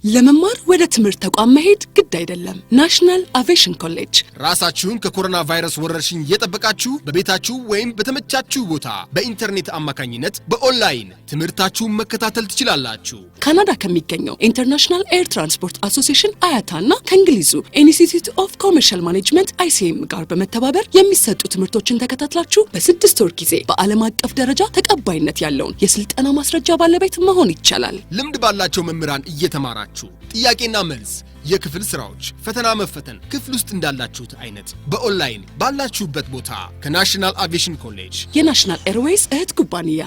ለመማር ወደ ትምህርት ተቋም መሄድ ግድ አይደለም። ናሽናል አቪዬሽን ኮሌጅ ራሳችሁን ከኮሮና ቫይረስ ወረርሽኝ እየጠበቃችሁ በቤታችሁ ወይም በተመቻችሁ ቦታ በኢንተርኔት አማካኝነት በኦንላይን ትምህርታችሁን መከታተል ትችላላችሁ። ካናዳ ከሚገኘው ኢንተርናሽናል ኤር ትራንስፖርት አሶሲዬሽን አያታና ከእንግሊዙ ኢንስቲትዩት ኦፍ ኮመርሻል ማኔጅመንት ICM ጋር በመተባበር የሚሰጡ ትምህርቶችን ተከታትላችሁ በ6 ወር ጊዜ በዓለም አቀፍ ደረጃ ተቀባይነት ያለውን የስልጠና ማስረጃ ባለቤት መሆን ይቻላል። ልምድ ባላቸው መምህራን እየተማራችሁ ጥያቄና መልስ የክፍል ስራዎች ፈተና መፈተን ክፍል ውስጥ እንዳላችሁት አይነት በኦንላይን ባላችሁበት ቦታ ከናሽናል አቪዬሽን ኮሌጅ የናሽናል ኤርዌይስ እህት ኩባንያ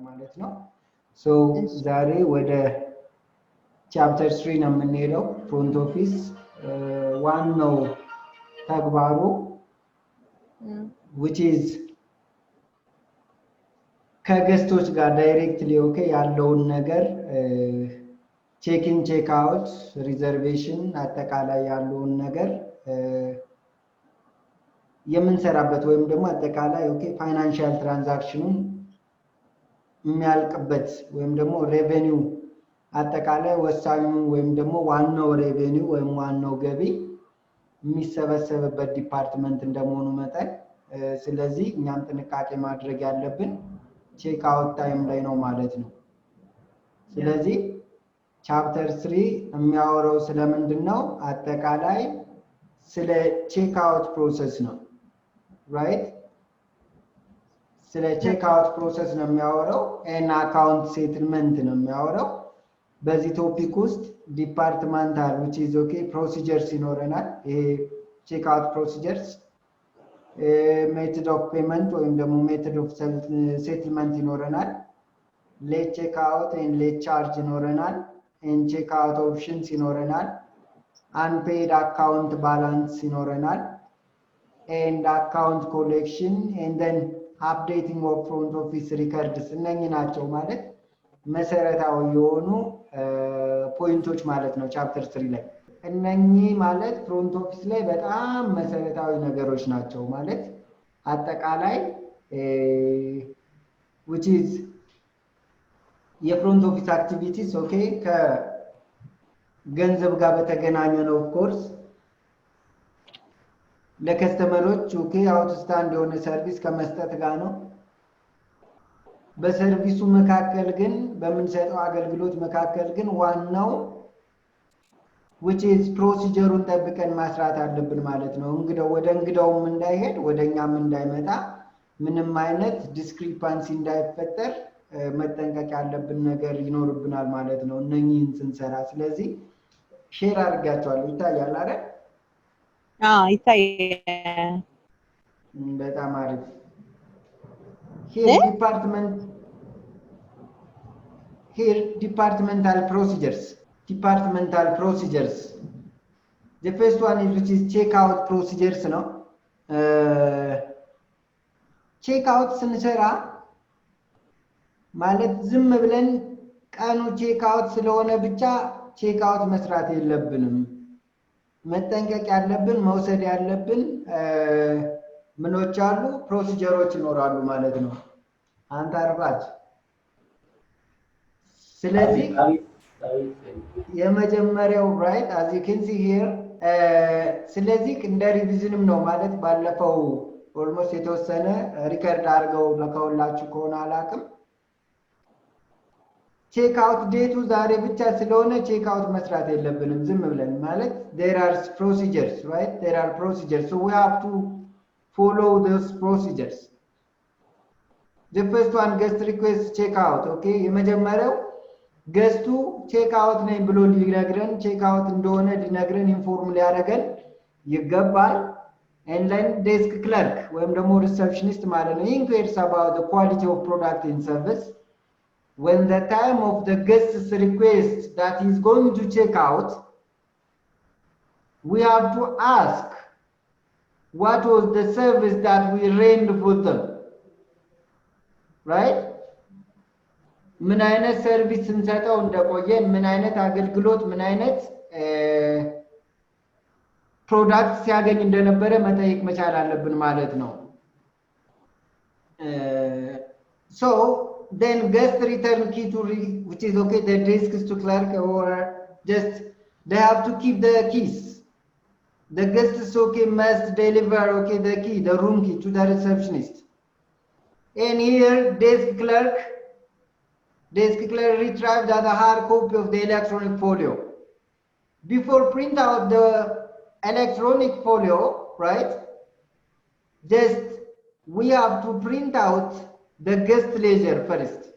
ማለት ነው። ዛሬ ወደ ቻፕተር 3 ነው የምንሄደው። ፍሮንት ኦፊስ ዋናው ተግባሩ which is ከገስቶች ጋር ዳይሬክትሊ ያለውን ነገር ቼክ ኢን ቼክ አውት ሪዘርቬሽን አጠቃላይ ያለውን ነገር የምንሰራበት ወይም ደግሞ አጠቃላይ ፋይናንሻል ትራንዛክሽኑን የሚያልቅበት ወይም ደግሞ ሬቨኒው አጠቃላይ ወሳኙ ወይም ደግሞ ዋናው ሬቨኒው ወይም ዋናው ገቢ የሚሰበሰብበት ዲፓርትመንት እንደመሆኑ መጠን ስለዚህ እኛም ጥንቃቄ ማድረግ ያለብን ቼክ አውት ታይም ላይ ነው ማለት ነው። ስለዚህ ቻፕተር 3 የሚያወራው ስለምንድነው? አጠቃላይ ስለ ቼክ አውት ፕሮሰስ ነው። ራይት? ስለ ቼክ አውት ፕሮሰስ ነው የሚያወራው እና አካውንት ሴትልመንት ነው የሚያወራው። በዚህ ቶፒክ ውስጥ ዲፓርትመንታል which is ፕሮሲጀርስ ይኖረናል። ይሄ ቼክ አውት ፕሮሲጀርስ ሜተድ ኦፍ ፔመንት ወይም ደግሞ ሜተድ ኦፍ ሴትልመንት ይኖረናል። ሌት ቼክ አውት ኤንድ ሌት ቻርጅ ይኖረናል። ኤንድ ቼክ አውት ኦፕሽንስ ይኖረናል። አንፔድ አካውንት ባላንስ ይኖረናል። ኤንድ አካውንት ኮሌክሽን ኤንድ ዜን አፕዴቲንግ ኦፍ ፍሮንት ኦፊስ ሪከርድስ እነኚህ ናቸው ማለት መሰረታዊ የሆኑ ፖይንቶች ማለት ነው ቻፕተር 3 ላይ። እነኚህ ማለት ፍሮንት ኦፊስ ላይ በጣም መሰረታዊ ነገሮች ናቸው ማለት አጠቃላይ which is የፍሮንት ኦፊስ አክቲቪቲስ ከገንዘብ ጋር በተገናኘ ነው። ኦፍ ኮርስ ለከስተመሮች አውትስታንድ የሆነ ሰርቪስ ከመስጠት ጋር ነው። በሰርቪሱ መካከል ግን በምንሰጠው አገልግሎት መካከል ግን ዋናው which is ፕሮሲጀሩን ጠብቀን ማስራት አለብን ማለት ነው። ወደ እንግዳውም እንዳይሄድ ወደኛም እንዳይመጣ ምንም አይነት ዲስክሪፓንሲ እንዳይፈጠር መጠንቀቅ ያለብን ነገር ይኖርብናል ማለት ነው እነኚህን ስንሰራ። ስለዚህ ሼር አድርጋቸዋለሁ። ይታያል አይደል? ይታያል። በጣም አሪፍ። Here departmental procedures. The first one is which is check out procedures ነው። ቼክ አውት ስንሰራ ማለት ዝም ብለን ቀኑ ቼክ አውት ስለሆነ ብቻ ቼክ አውት መስራት የለብንም። መጠንቀቅ ያለብን መውሰድ ያለብን ምኖች አሉ ፕሮሲጀሮች ይኖራሉ ማለት ነው። አንተ አርባች ስለዚህ የመጀመሪያው ራይት as you can see here ስለዚህ እንደ ሪቪዥንም ነው ማለት ባለፈው ኦልሞስት የተወሰነ ሪከርድ አድርገው ለከውላችሁ ከሆነ አላቅም ቼክ አውት ዴቱ ዛሬ ብቻ ስለሆነ ቼክ አውት መስራት የለብንም ዝም ብለን ማለት there are procedures right there are procedures so we have to follow those procedures. The first one guest request check out የመጀመሪያው ገስቱ ቼክ አውት ነኝ ብሎ ሊነግረን ቼክ አውት እንደሆነ ሊነግረን ኢንፎርም ሊያደርገን ይገባል። and then desk clerk ወይም ደግሞ ሪሰፕሽኒስት ማለት ነው inquires about the quality of product and service. When the time of the guest's request that he is going to check out, we have to ask what was the service that we rendered for them, right? ምን አይነት ሰርቪስ እንሰጠው እንደቆየን ምን አይነት አገልግሎት ምን አይነት ፕሮዳክት ሲያገኝ እንደነበረ መጠየቅ መቻል አለብን ማለት ነው። So then guest return key to which is okay, the disks to clerk, or just they have to keep the keys. The guests okay must deliver okay the key, the room key to the receptionist. And here desk clerk retrieve the hard copy of the electronic folio. Before print out the electronic folio, right? Just we have to print out the guest ledger first.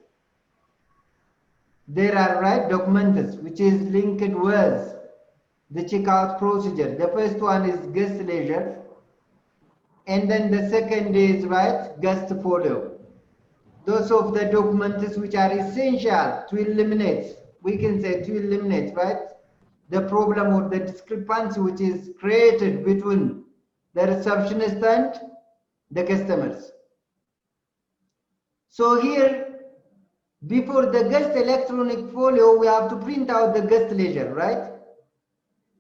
There are right documents which is linked with the checkout procedure. The first one is guest ledger, and then the second is right guest folio. Those of the documents which are essential to eliminate, we can say to eliminate, right, the problem or the discrepancy which is created between the receptionist and the customers. So here, before the guest electronic folio, we have to print out the guest ledger, right?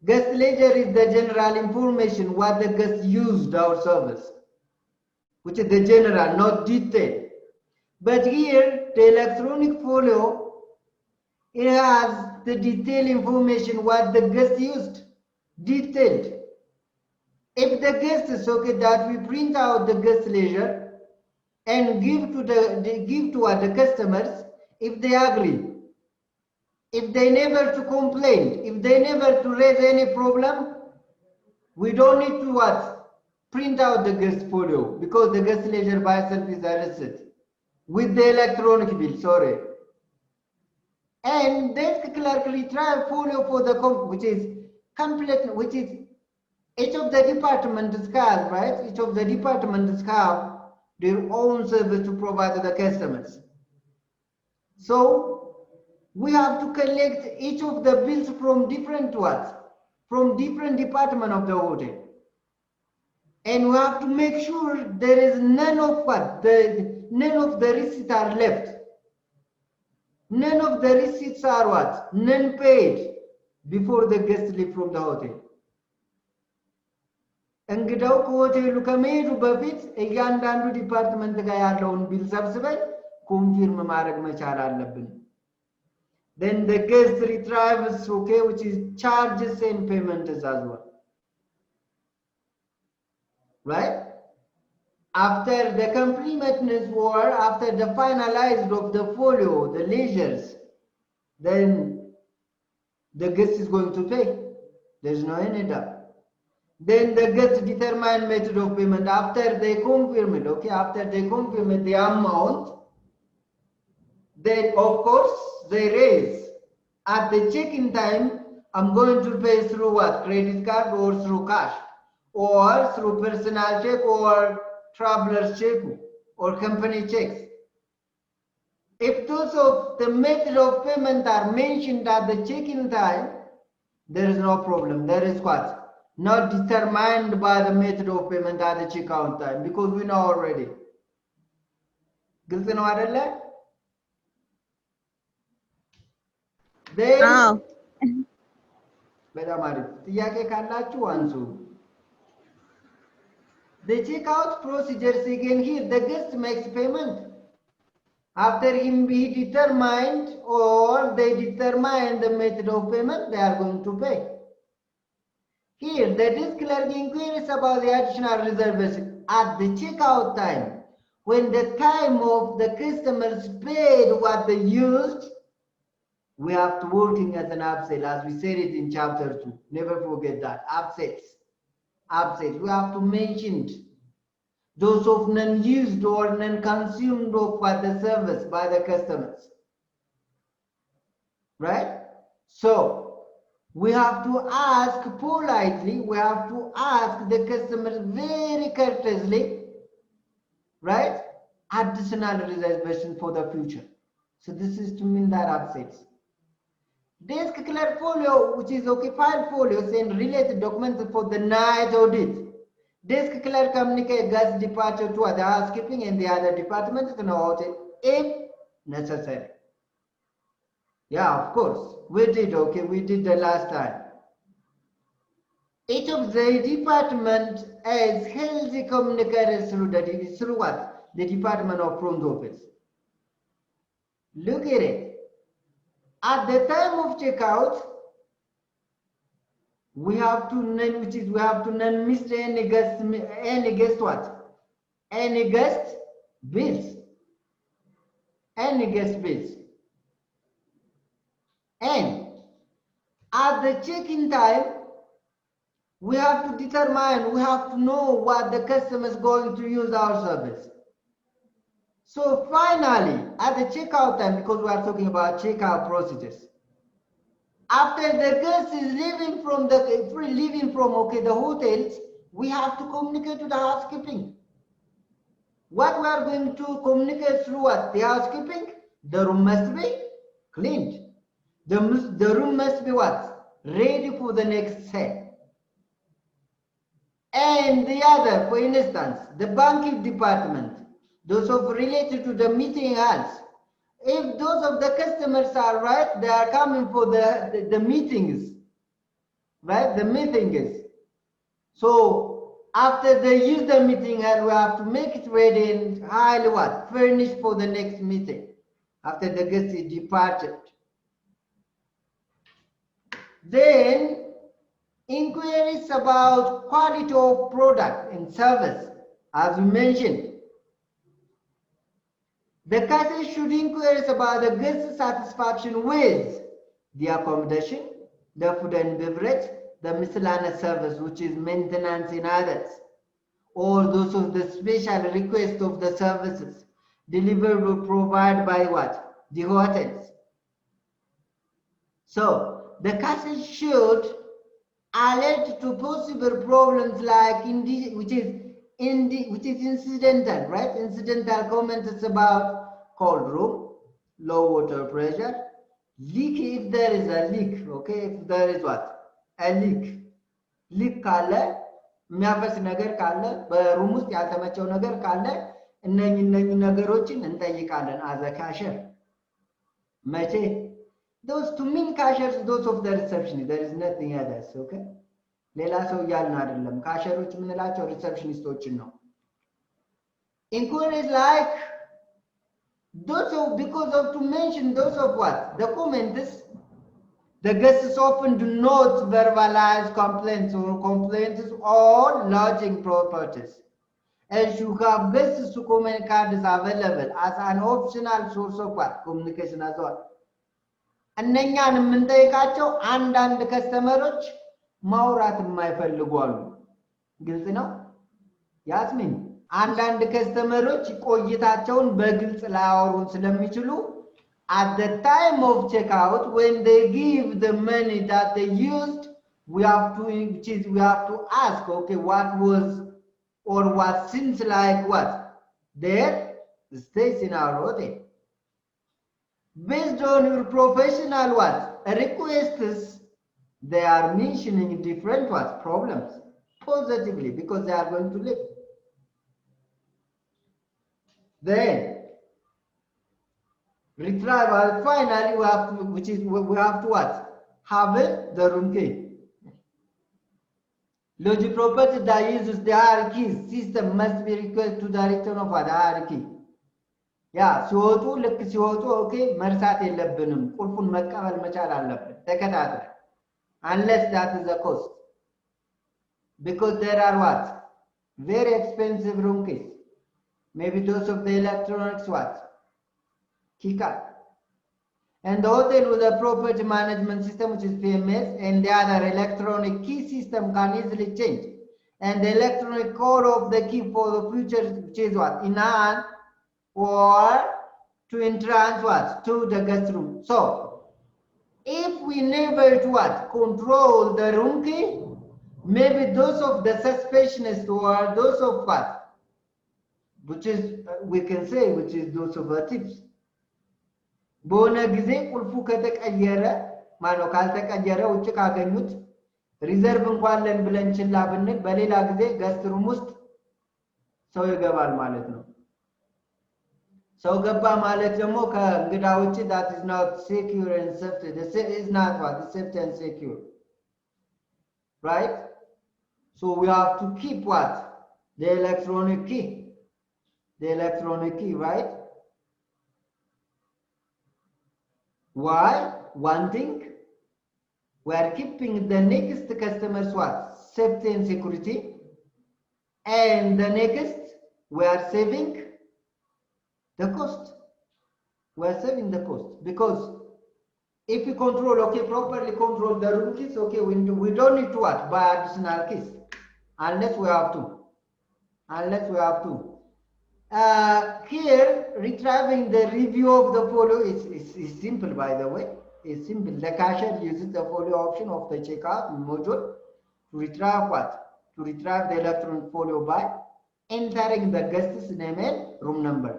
Guest ledger is the general information what the guest used our service, which is the general, not detailed. But here, the electronic folio, it has the detailed information what the guest used, detailed. If the guest is okay, that we print out the guest ledger and give to the customers if they agree. If they never to complain, if they never to raise any problem, we don't need to what? Print out the guest folio, because the guest ledger by itself is arrested with the electronic bill, sorry. And desk clerk retrieve folio for the which is complete, which is each of the departments have, right? Each of the departments have their own service to provide to the customers. So we have to collect each of the bills from different what? From different department of the hotel. And we have to make sure there is none of what? None of the receipts are left. None of the receipts are what? None paid before the guests leave from the hotel. እንግዳው ከሆቴሉ ከመሄዱ በፊት እያንዳንዱ ዲፓርትመንት ጋር ያለውን ቢል ሰብስበን ኮንፊርም ማድረግ መቻል አለብን። Then the guest retrieves, okay, which is charges and payments as well. Right? After the completeness war, after the finalized of the folio, the ledgers, then the guest is going to pay. There's no any doubt. Then the guest determine method of payment after they confirm it, okay, after they confirm it, the amount, then of course they raise. At the check-in time, I'm going to pay through what? Credit card or through cash or through personal check or traveler's check or company checks. If those of the method of payment are mentioned at the check-in time, there is no problem. There is what? Not determined by the method of payment at the checkout time, because we know already. ግልጽ ነው አይደለ? በጣም አሪፍ ጥያቄ ካላችሁ አንሱ። The checkout procedures again here, the guest makes payment. After him be determined or they determine the method of payment, they are going to pay. Here, the desk clerk inquires about the additional reservation at the checkout time. When the time of the customers paid what they used, we have to working as an upsell, as we said it in chapter 2. Never forget that. Upsells. We have to mention those of non-used or non-consumed of by the service by the customers. Right? So, we have to ask politely, we have to ask the customers very courteously, right? Additional reservation for the future. So this is to mean that upsets. Desk clerk folio, which is occupied folios and related documents for the night audit. Desk clerk communicate guest departure to the housekeeping and the other departments in the hotel if necessary. Yeah, of course. We did, okay, we did the last time. Each of the department has healthy communicators through what? The department of front office. Look at it. At the time of checkout, we have to non-miss any guest what? Any guest bills. Any guest bills. And at the check-in time, we have to determine, we have to know what the customer is going to use our service. So finally, at the checkout time, because we are talking about checkout procedures, after the guest is leaving from the hotels, we have to communicate to the housekeeping. What we are going to communicate through what? The housekeeping? The room must be cleaned. The room must be what? Ready for the next step. And the other, for instance, the banking department, those of related to the meeting halls. If those of the customers are right, they are coming for the meetings, right? The meetings. So after they use the meeting hall, we have to make it ready and highly what? Furnished for the next meeting after the guest is departed. Then inquiries about quality of product and service, as we mentioned. The cashier should inquire about the guest satisfaction with the accommodation, the food and beverage, the miscellaneous service, which is maintenance and others, or those of the special request of the services delivered or provided by what? The hotels. So the cashier should alert to possible problems like which is incidental, right? Incidental comments about cold room, low water pressure, leak if there is a leak, okay? If there is what? A leak ካለ የሚያፈስ ነገር ካለ በሩም ውስጥ ያልተመቸው ነገር ካለ እነኚህ ነገሮችን እንጠይቃለን as a cashier። መቼ? Those two main cashiers, those of the receptionist, there is nothing else, okay? ሌላ ሰው እያልን አይደለም። ካሸሮች የምንላቸው ሪሰፕሽኒስቶችን ነው። Inquiries like those of, because of to mention those of what? The comments, the guests often do not verbalize complaints on lodging properties. And you have guests to comment cards available as an optional source of what? Communication as well. እነኛን የምንጠይቃቸው አንዳንድ ከስተመሮች ማውራት የማይፈልጉ አሉ። ግልጽ ነው ያስሚን። አንዳንድ ከስተመሮች ቆይታቸውን በግልጽ ላያወሩን ስለሚችሉ at the time of checkout, when they give the money that they used, we have to ask, okay, what was or what seems like what their stays in our hotel. Based on your professional what requests, they are mentioning different what problems positively because they are going to live. Then retrieval, finally we have to what? Have the room key. Lodge property that uses the hierarchy system must be requested to the return of the hierarchy. ያ ሲወጡ ልክ ሲወጡ ኦኬ መርሳት የለብንም ቁልፉን መቀበል መቻል አለብን ተከታተል unless that is the cost because there are what very expensive room keys, maybe those of the electronics what key card, and the hotel with a property management system which is PMS and the other electronic key system can easily change, and the electronic code of the key for the future which is what in hand or to entrance what to the guest room. So if we never to what control the room key, maybe those of the suspicionists or those of what which is we can say which is those of the tips በሆነ ጊዜ ቁልፉ ከተቀየረ ማነው ካልተቀየረ ውጭ ካገኙት ሪዘርቭ እንኳን ለን ብለን ችላ ብንል በሌላ ጊዜ ገስት ሩም ውስጥ ሰው ይገባል ማለት ነው። ሰው ገባ ማለት ደግሞ ከእንግዳ ውጭ that is not secure and safety. This is not what is safety and secure, right? So we have to keep what the electronic key, the electronic key, right? Why? One thing, we are keeping the next customer's what? Safety and security. And the next, we are saving the cost. We are saving the cost because if you control, okay, properly control the room keys, okay, we don't need to what? Buy additional keys unless we have to. Unless we have to. Here, retrieving the review of the folio is simple, by the way. It's simple. The cashier uses the folio option of the checkout module to retrieve what? To retrieve the electronic folio by entering the guest's name and room number.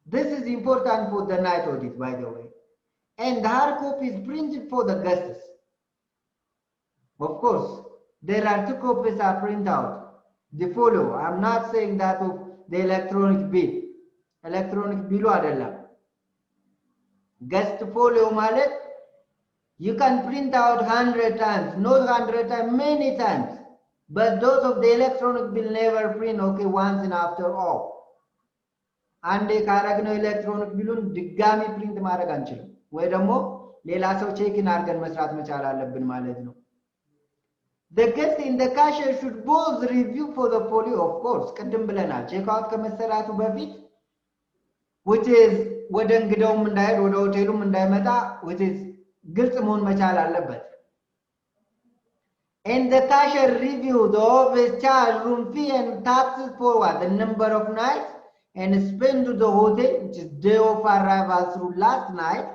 This is important for the night audit, by the way. And the hard copy is printed for the guests. Of course, there are 2 copies are printed out. The folio, I'm not saying that of the electronic bill. Electronic bill adella. Guest folio mallet, you can print out 100 times, not 100 times, many times. But those of the electronic bill never print, okay, once and after all. አንዴ ካረግነው ኤሌክትሮኒክ ቢሉን ድጋሚ ፕሪንት ማድረግ አንችልም ወይ ደግሞ ሌላ ሰው ቼክን አድርገን መስራት መቻል አለብን ማለት ነው The guest in the cashier should both review for the folio, of course. ቅድም ብለናል ቼክ አውት ከመሰራቱ በፊት which is ወደ እንግዳውም እንዳይሄድ ወደ ሆቴሉም እንዳይመጣ which is ግልጽ መሆን መቻል አለበት And the cashier review the office charge, room fee and taxes for what? The number of nights and spend to the hotel, which is day of arrival through last night.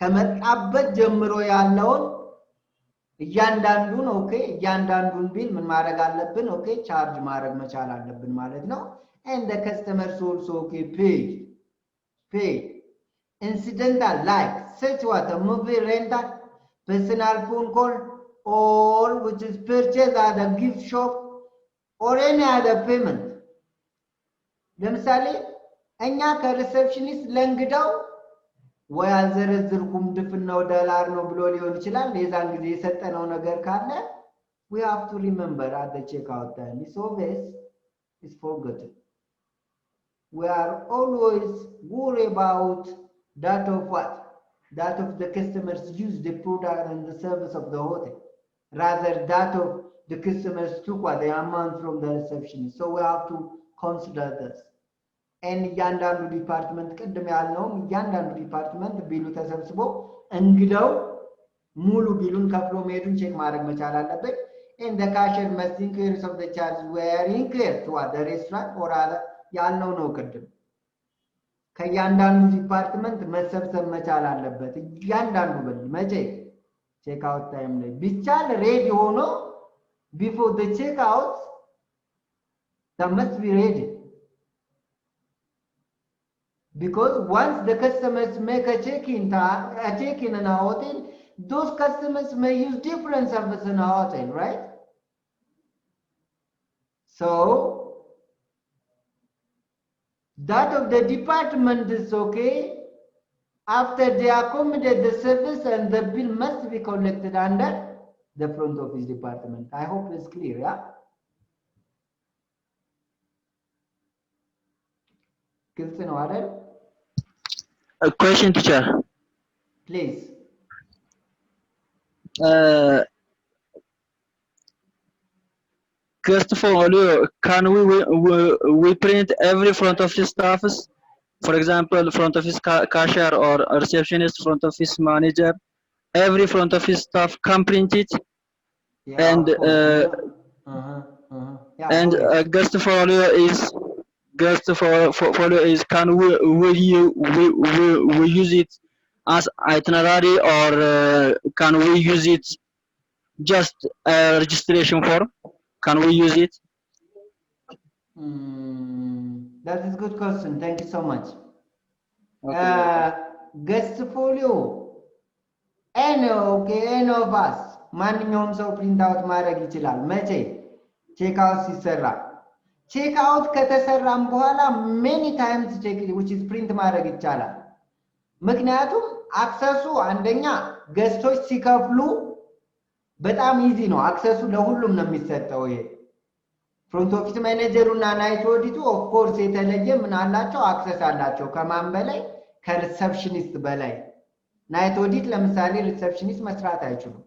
ከመጣበት ጀምሮ ያለውን እያንዳንዱን ኦኬ እያንዳንዱን ቢል ምን ማድረግ አለብን ኦኬ ቻርጅ ማድረግ መቻል አለብን ማለት ነው and the customers also okay pay incidental like such what a movie rental personal phone call or which is purchase at a gift shop or any other payment ለምሳሌ እኛ ከሪሴፕሽኒስት ለንግዳው ወይ አልዘረዝርኩም ድፍናው ዶላር ነው ብሎ ሊሆን ይችላል የዛን ጊዜ የሰጠነው ነገር ካለ we have to remember at the checkout time it's always is forgotten we are always worried about that of what that of the customers use the product and the service of the hotel rather that of the customers took what the amount from the receptionist so we have to consider this and እያንዳንዱ ዲፓርትመንት ቅድም ያልነው እያንዳንዱ ዲፓርትመንት ቢሉ ተሰብስቦ እንግዳው ሙሉ ቢሉን ከፍሎ መሄዱን ቼክ ማድረግ መቻል አለበት and the cashier must increase of the charge were increased to the restaurant or other ያልነው ነው ቅድም ከእያንዳንዱ ዲፓርትመንት መሰብሰብ መቻል አለበት እያንዳንዱ ብል መቼ ቼክ አውት ታይም ላይ ቢቻል ሬዲ ሆኖ before the check out that must be ready because once the customers make a check-in in a hotel those customers may use different services in a hotel right so that of the department is okay after they accommodate the service and the bill must be collected under the front office department I hope it's clear yeah ግልጽ ነው አይደል A question, teacher. Please. First of all, can we print every front office staffs? For example, front office cashier or receptionist, front office manager. Every front office staff can print it. Yeah, and Yeah, guest folio is can we use it as itinerary or can we use it just a registration form can we use it that is good question thank you so much okay. Guest folio any of us ማንኛውም ሰው ፕሪንት አውት ማድረግ ይችላል መቼ ቼክ አውት ሲሰራ ቼክ አውት ከተሰራም በኋላ many times ቼክ which is print ማድረግ ይቻላል ምክንያቱም አክሰሱ አንደኛ ገስቶች ሲከፍሉ በጣም ኢዚ ነው አክሰሱ ለሁሉም ነው የሚሰጠው ይሄ ፍሮንት ኦፊስ ማኔጀሩና ናይት ኦዲቱ ኦፍ ኮርስ የተለየ ምን አላቸው አክሰስ አላቸው ከማን በላይ ከሪሰፕሽኒስት በላይ ናይት ኦዲት ለምሳሌ ሪሰፕሽኒስት መስራት አይችሉም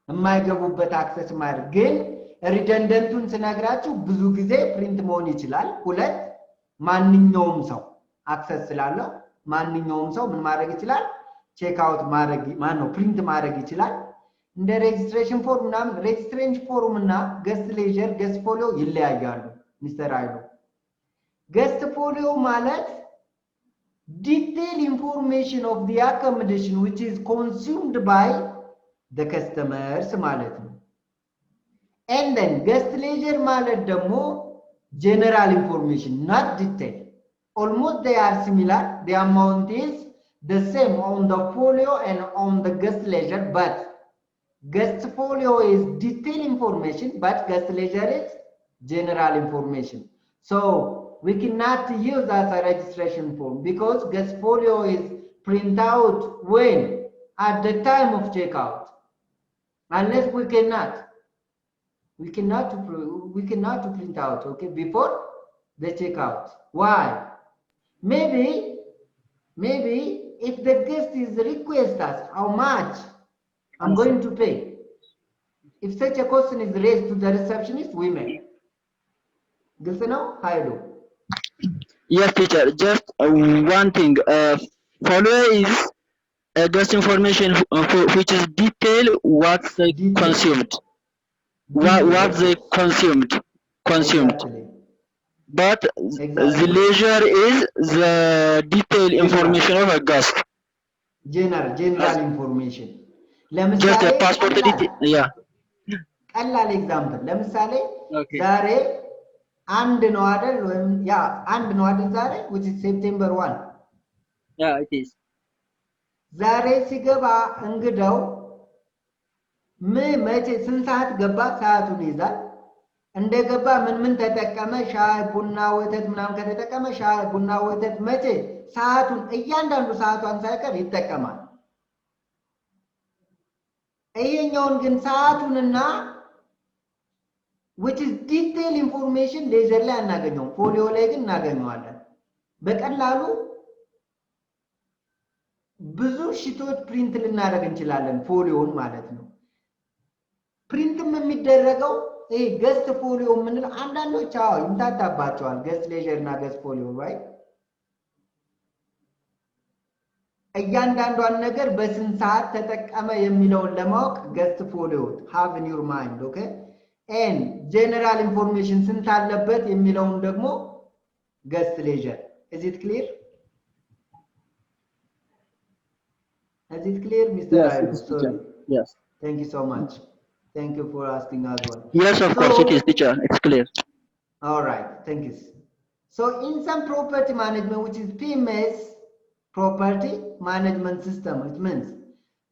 የማይገቡበት አክሰስ ማድረግ ግን ሪደንደንቱን ስነግራችሁ ብዙ ጊዜ ፕሪንት መሆን ይችላል ሁለት ማንኛውም ሰው አክሰስ ስላለው ማንኛውም ሰው ምን ማድረግ ይችላል ቼክ አውት ማድረግ ማን ነው ፕሪንት ማድረግ ይችላል እንደ ሬጅስትሬሽን ፎርም እና ሬጅስትሬሽን ፎርም እና ገስት ሌጀር ገስት ፎሊዮ ይለያያሉ ሚስተር አይሉ ገስት ፎሊዮ ማለት detailed information of the accommodation which is consumed by the customers ማለት ነው and then guest leisure ማለት ደግሞ general information not detail almost they are similar the amount is the same on the folio and on the guest leisure but guest folio is detailed information but guest leisure is general information so we cannot use as a registration form because guest folio is print out when at the time of checkout unless we cannot print out okay before the checkout why maybe if the guest is request us how much I'm going to pay if such a question is raised to the receptionist we may this is now hello Yes, teacher. Just one thing. Follow is guest information which is detail what they consumed. What they consumed. exactly. But Exactly. the leisure is the detailed information of a guest. general information Just ለምሳሌ a passport detail. Yeah. ቀላል ኤግዛምፕል ለምሳሌ Okay. ዛሬ አንድ ነው አይደል ወይም ያ አንድ ነው አይደል ዛሬ which is September 1 Yeah, it is. ዛሬ ሲገባ እንግዳው መቼ ስንት ሰዓት ገባ ሰዓቱን ይዛል እንደገባ ምን ተጠቀመ ሻይ ቡና ወተት ምናምን ከተጠቀመ ሻይ ቡና ወተት መቼ ሰዓቱን እያንዳንዱ ሰዓቷን ሳይቀር ይጠቀማል ይሄኛውን ግን ሰዓቱንና which is detailed information ሌዘር ላይ አናገኘው ፎሊዮ ላይ ግን እናገኘዋለን በቀላሉ ብዙ ሽቶች ፕሪንት ልናደርግ እንችላለን ፎሊዮን ማለት ነው ፕሪንትም የሚደረገው ይሄ ገስት ፎሊዮ ምን አንዳንዶች ይምታታባቸዋል ገስት ሌጀር እና ገስት ፎሊዮ right እያንዳንዷን ነገር በስንት ሰዓት ተጠቀመ የሚለውን ለማወቅ ገስት ፎሊዮ have in your mind okay and general information ስንት አለበት የሚለውን ደግሞ guest leisure is it clear Mr. Yes, Ayub? it is, Sorry. teacher. Yes. Thank you so much thank you for asking as well Yes, of course it is, teacher. It's clear. all right thank you so in some property management which is PMS property management system it means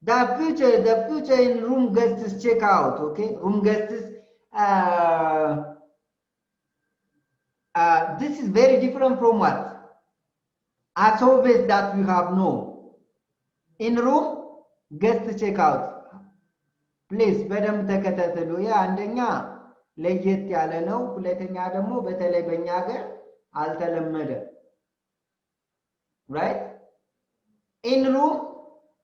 the future in room guests check out okay room guests this is very different from what as always that we have known in room guest check out please በደንብ ተከታተሉ ያ አንደኛ ለየት ያለ ነው ሁለተኛ ደግሞ በተለይ በእኛ ሀገር አልተለመደ right in room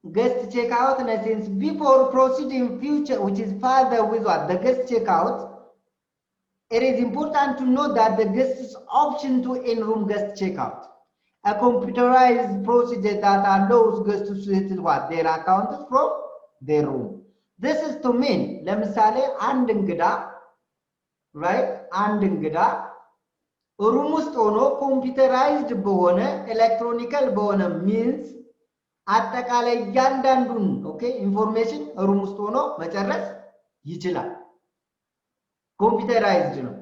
guest check out in a sense before proceeding future which is further with what the guest check out it is important to know that the guest's option to in-room guest checkout a computerized procedure that allows guests to settle what their accounts from their room this is to mean ለምሳሌ አንድ እንግዳ right አንድ እንግዳ ሩም ውስጥ ሆኖ ኮምፒውተራይዝድ በሆነ ኤሌክትሮኒካል በሆነ ሚንስ አጠቃላይ ያንዳንዱን ኦኬ ኢንፎርሜሽን ሩም ውስጥ ሆኖ መጨረስ ይችላል ኮምፒውተራይዝድ ነው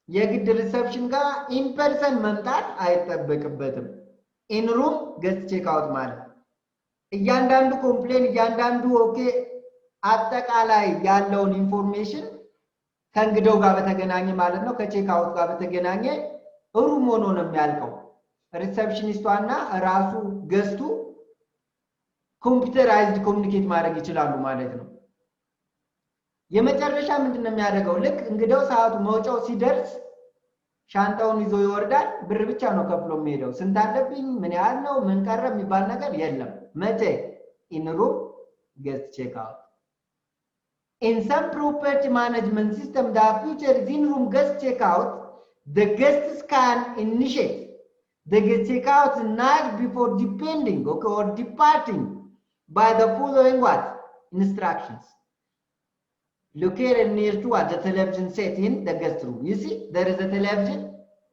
የግድ ሪሰፕሽን ጋር ኢን ፐርሰን መምጣት አይተበቅበትም ኢን ሩም ገስት ቼክ አውት ማለት እያንዳንዱ ኮምፕሌን እያንዳንዱ ኦኬ አጠቃላይ ያለውን ኢንፎርሜሽን ከእንግዳው ጋር በተገናኘ ማለት ነው ከቼክ አውት ጋር በተገናኘ ሩም ሆኖ ነው የሚያልቀው ሪሰፕሽኒስቷና ራሱ ገስቱ ኮምፒውተራይዝድ ኮሙኒኬት ማድረግ ይችላሉ ማለት ነው የመጨረሻ ምንድነው የሚያደርገው? ልክ እንግዲያው ሰዓቱ መውጫው ሲደርስ ሻንጣውን ይዞ ይወርዳል። ብር ብቻ ነው ከፍሎ የሚሄደው። ስንት አለብኝ፣ ምን ያህል ነው፣ ምን ቀረ የሚባል ነገር የለም። መቼ? in room guest checkout. In some property management system, the feature is in room guest checkout. The guests can initiate the guest checkout night before depending, okay, or departing by the following what? Instructions. Located near to the television set in the guest room. You see, there is a television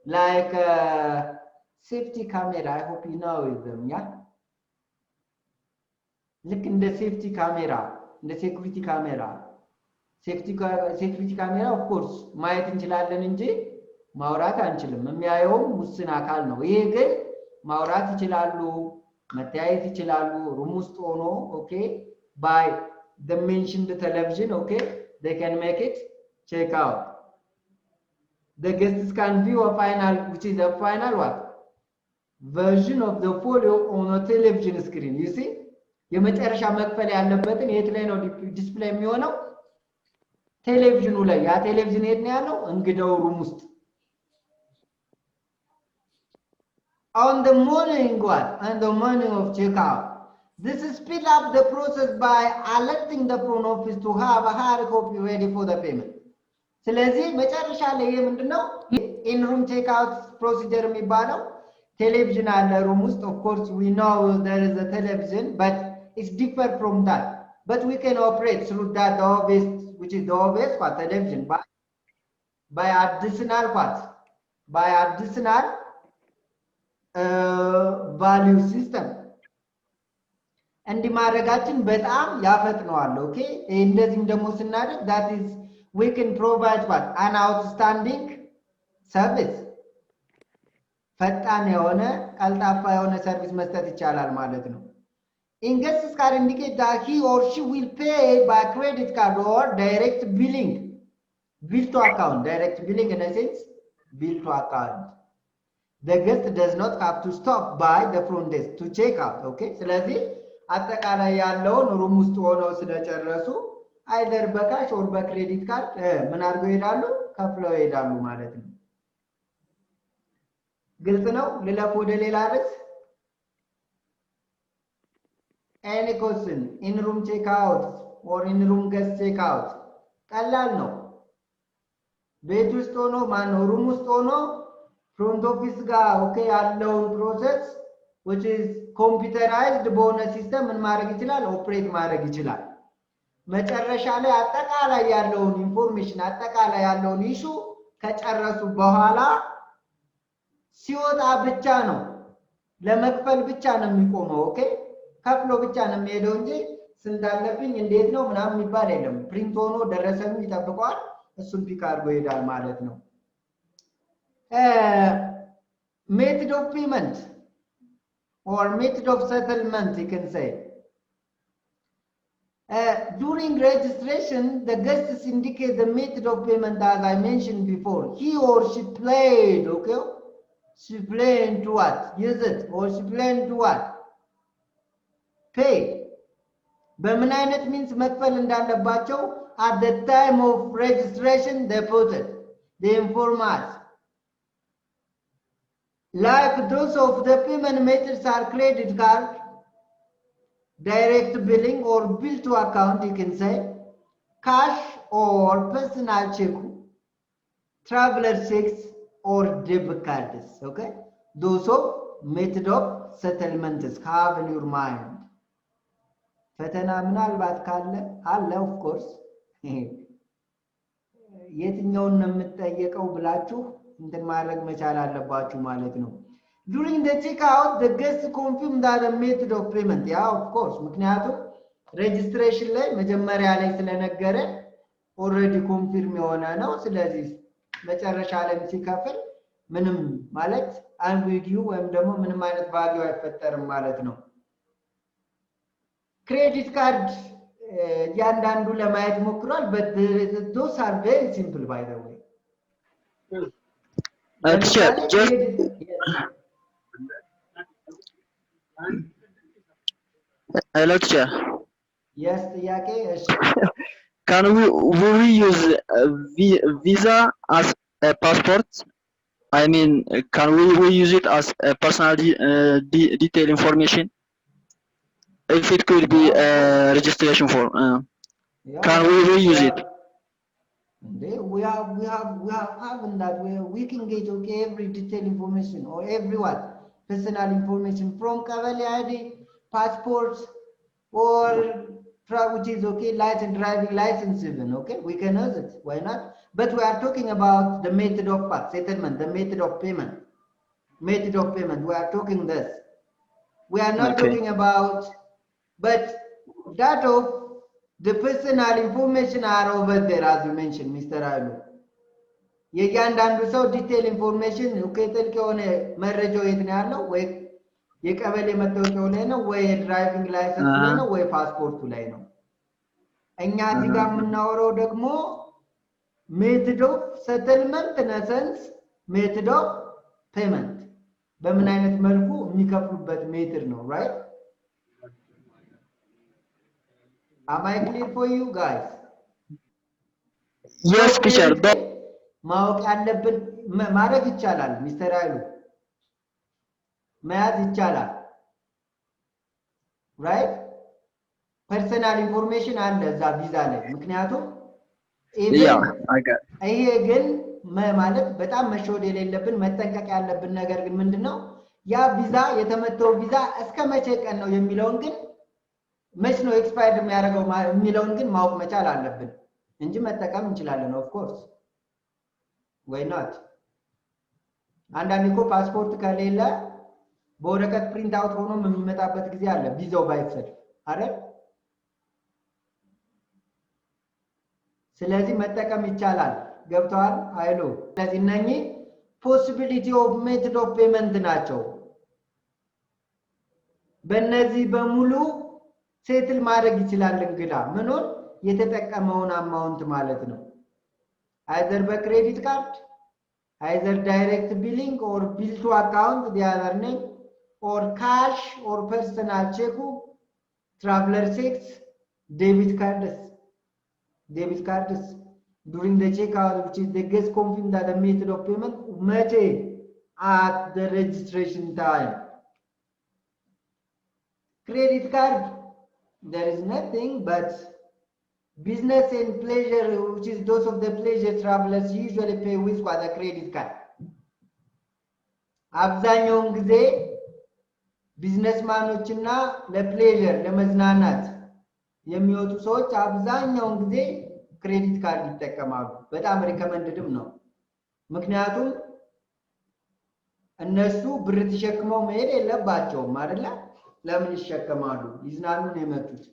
like a safety camera. I hope you know them, yeah? Look in the safety camera, the security camera. Security camera, of course, ማየት እንችላለን እንጂ ማውራት አንችልም። የሚያየው ሙስና አካል ነው። ይሄ ግን ማውራት ይችላሉ፣ መታየት ይችላሉ። ሩም ውስጥ ሆኖ okay, by the mentioned television, okay, they can make it check out. The guests can view a final, which is a final what? Version of the folio on a television screen. You see? የመጨረሻ መክፈል ያለበትን የት ላይ ነው ዲስፕሌይ የሚሆነው? ቴሌቪዥኑ ላይ። ያ ቴሌቪዥን የት ነው ያለው? እንግዳው ሩም ውስጥ። On the morning what? On the morning of checkout. This speed up the process by alerting the front office to have a hard copy ready for the payment. ስለዚህ መጨረሻ ላይ ምንድነው in room checkout procedure የሚባለው? ቴሌቪዥን አለ ሩም ውስጥ። of course we know there is a television, but it's different from that. But we can operate through that the obvious, which is the obvious what? Television by additional what? By additional value system. እንዲህ ማድረጋችን በጣም ያፈጥነዋል። ኦኬ እንደዚህም ደግሞ ስናደርግ that is we can provide what? An outstanding service. ፈጣን የሆነ ቀልጣፋ የሆነ ሰርቪስ መስጠት ይቻላል ማለት ነው። Guests can indicate that he or she will pay by credit card or direct billing. Bill to account. Direct billing in a sense, bill to account. The guest does not have to stop by the front desk to check out. Okay? ስለዚህ አጠቃላይ ያለውን ሩም ውስጥ ሆነው ስለጨረሱ አይደር በካሽ ኦር በክሬዲት ካርድ ምን አድርገው ይሄዳሉ? ከፍለው ይሄዳሉ ማለት ነው። ግልጽ ነው? ልለፍ ወደ ሌላ ርዕስ። Any question? In room checkout or in room guest checkout? ቀላል ነው። ቤት ውስጥ ሆኖ ማነው ሩም ውስጥ ሆኖ ፍሮንት ኦፊስ ጋር ኦኬ ያለውን ፕሮሰስ which is computerized በሆነ ሲስተም ምን ማድረግ ይችላል? ኦፕሬት ማድረግ ይችላል። መጨረሻ ላይ አጠቃላይ ያለውን ኢንፎርሜሽን አጠቃላይ ያለውን ኢሹ ከጨረሱ በኋላ ሲወጣ ብቻ ነው ለመክፈል ብቻ ነው የሚቆመው። ኦኬ ከፍሎ ብቻ ነው የሚሄደው እንጂ ስንታለብኝ እንዴት ነው ምናምን የሚባል የለም። ፕሪንት ሆኖ ደረሰኙ ይጠብቀዋል፣ እሱን ፒክ አድርጎ ይሄዳል ማለት ነው። method of payment or method of settlement, you can say. During registration, the guests indicate the method of payment as I mentioned before. He or she played, okay? She planned to what? Use it. Or she planned to what? Pay. በምን አይነት means መክፈል እንዳለባቸው at the time of registration they put it. They inform us. Like those of the payment methods are credit card, direct billing or bill to account, you can say, cash or personal check, traveler checks or debit cards. Okay, those of method of settlements have in your mind. ፈተና ምናልባት ካለ አለ of course የትኛውን ነው የምትጠየቀው ብላችሁ እንትን ማድረግ መቻል አለባችሁ ማለት ነው። during the checkout the guest confirm that the method of payment, yeah of course ምክንያቱም registration ላይ መጀመሪያ ላይ ስለነገረ already confirm የሆነ ነው። ስለዚህ መጨረሻ ላይ ሲከፍል ምንም ማለት ambiguity ወይም ደግሞ ምንም አይነት ቫልዩ አይፈጠርም ማለት ነው። ክሬዲት ካርድ ያንዳንዱ ለማየት ሞክሯል but those are very simple by the way. Hello teacher. Yes ጥያቄ እሺ can we use Visa as a passport? I mean, can we use it as a personal detail information? If it could be a registration form, can we use it? We have having that where we can get okay every detailed information or every what personal information from Kavali ID, passports, or which is okay, license, driving license even, okay, we can use it, why not? But we are talking about the method of settlement, the method of payment, we are talking this. We are not talking about, but that of the personal information are over there as you mentioned, Mr. Alu. የእያንዳንዱ ሰው ዲቴል ኢንፎርሜሽን ከየት ከሆነ መረጃው የት ነው ያለው? ወይ የቀበሌ መታወቂያው ላይ ነው ወይ ድራይቪንግ ላይሰንስ ላይ ነው ወይ ፓስፖርቱ ላይ ነው? እኛ እዚህ ጋር የምናወራው ደግሞ ሜትድ ኦፍ ሰትልመንት ነሰንስ ሜትድ ኦፍ ፔመንት በምን አይነት መልኩ የሚከፍሉበት ሜትድ ነው right? Am I clear for you guys? Yes, teacher. ማወቅ ያለብን ማድረግ ይቻላል ሚስተር አይሉ መያዝ ይቻላል right? ፐርሰናል ኢንፎርሜሽን አለ እዛ ቪዛ ላይ ምክንያቱም ይሄ ግን ማለት በጣም መሸወድ የሌለብን መጠንቀቅ ያለብን ነገር ግን ምንድነው ያ ቪዛ የተመተው ቪዛ እስከ መቼ ቀን ነው የሚለውን ግን መች ነው ኤክስፓየርድ የሚያደርገው የሚለውን ግን ማወቅ መቻል አለብን እንጂ መጠቀም እንችላለን of course why not? አንዳንዴ እኮ ፓስፖርት ከሌለ በወረቀት ፕሪንት አውት ሆኖ የሚመጣበት ጊዜ አለ ቪዛው ባይሰጥ አይደል? ስለዚህ መጠቀም ይቻላል ገብቷል አይሉ ስለዚህ እነኚህ possibility of method of payment ናቸው በእነዚህ በሙሉ ሴትል ማድረግ ይችላል እንግዳ ምኑን የተጠቀመውን አማውንት ማለት ነው either በክሬዲት ካርድ either direct billing or bill to account the other name or cash or personal check traveler checks debit cards during the checkout which is the guest confirm that the method of payment match at the registration time credit card there is nothing but business and pleasure which is those of the pleasure travelers usually pay with the credit card አብዛኛውን ጊዜ ቢዝነስማኖችና ለፕሌዠር ለመዝናናት የሚወጡ ሰዎች አብዛኛውን ጊዜ ክሬዲት ካርድ ይጠቀማሉ በጣም ሪከመንድድም ነው ምክንያቱም እነሱ ብር ተሸክመው መሄድ የለባቸውም አይደል ለምን ይሸከማሉ ይዝናኑ ነው የመጡት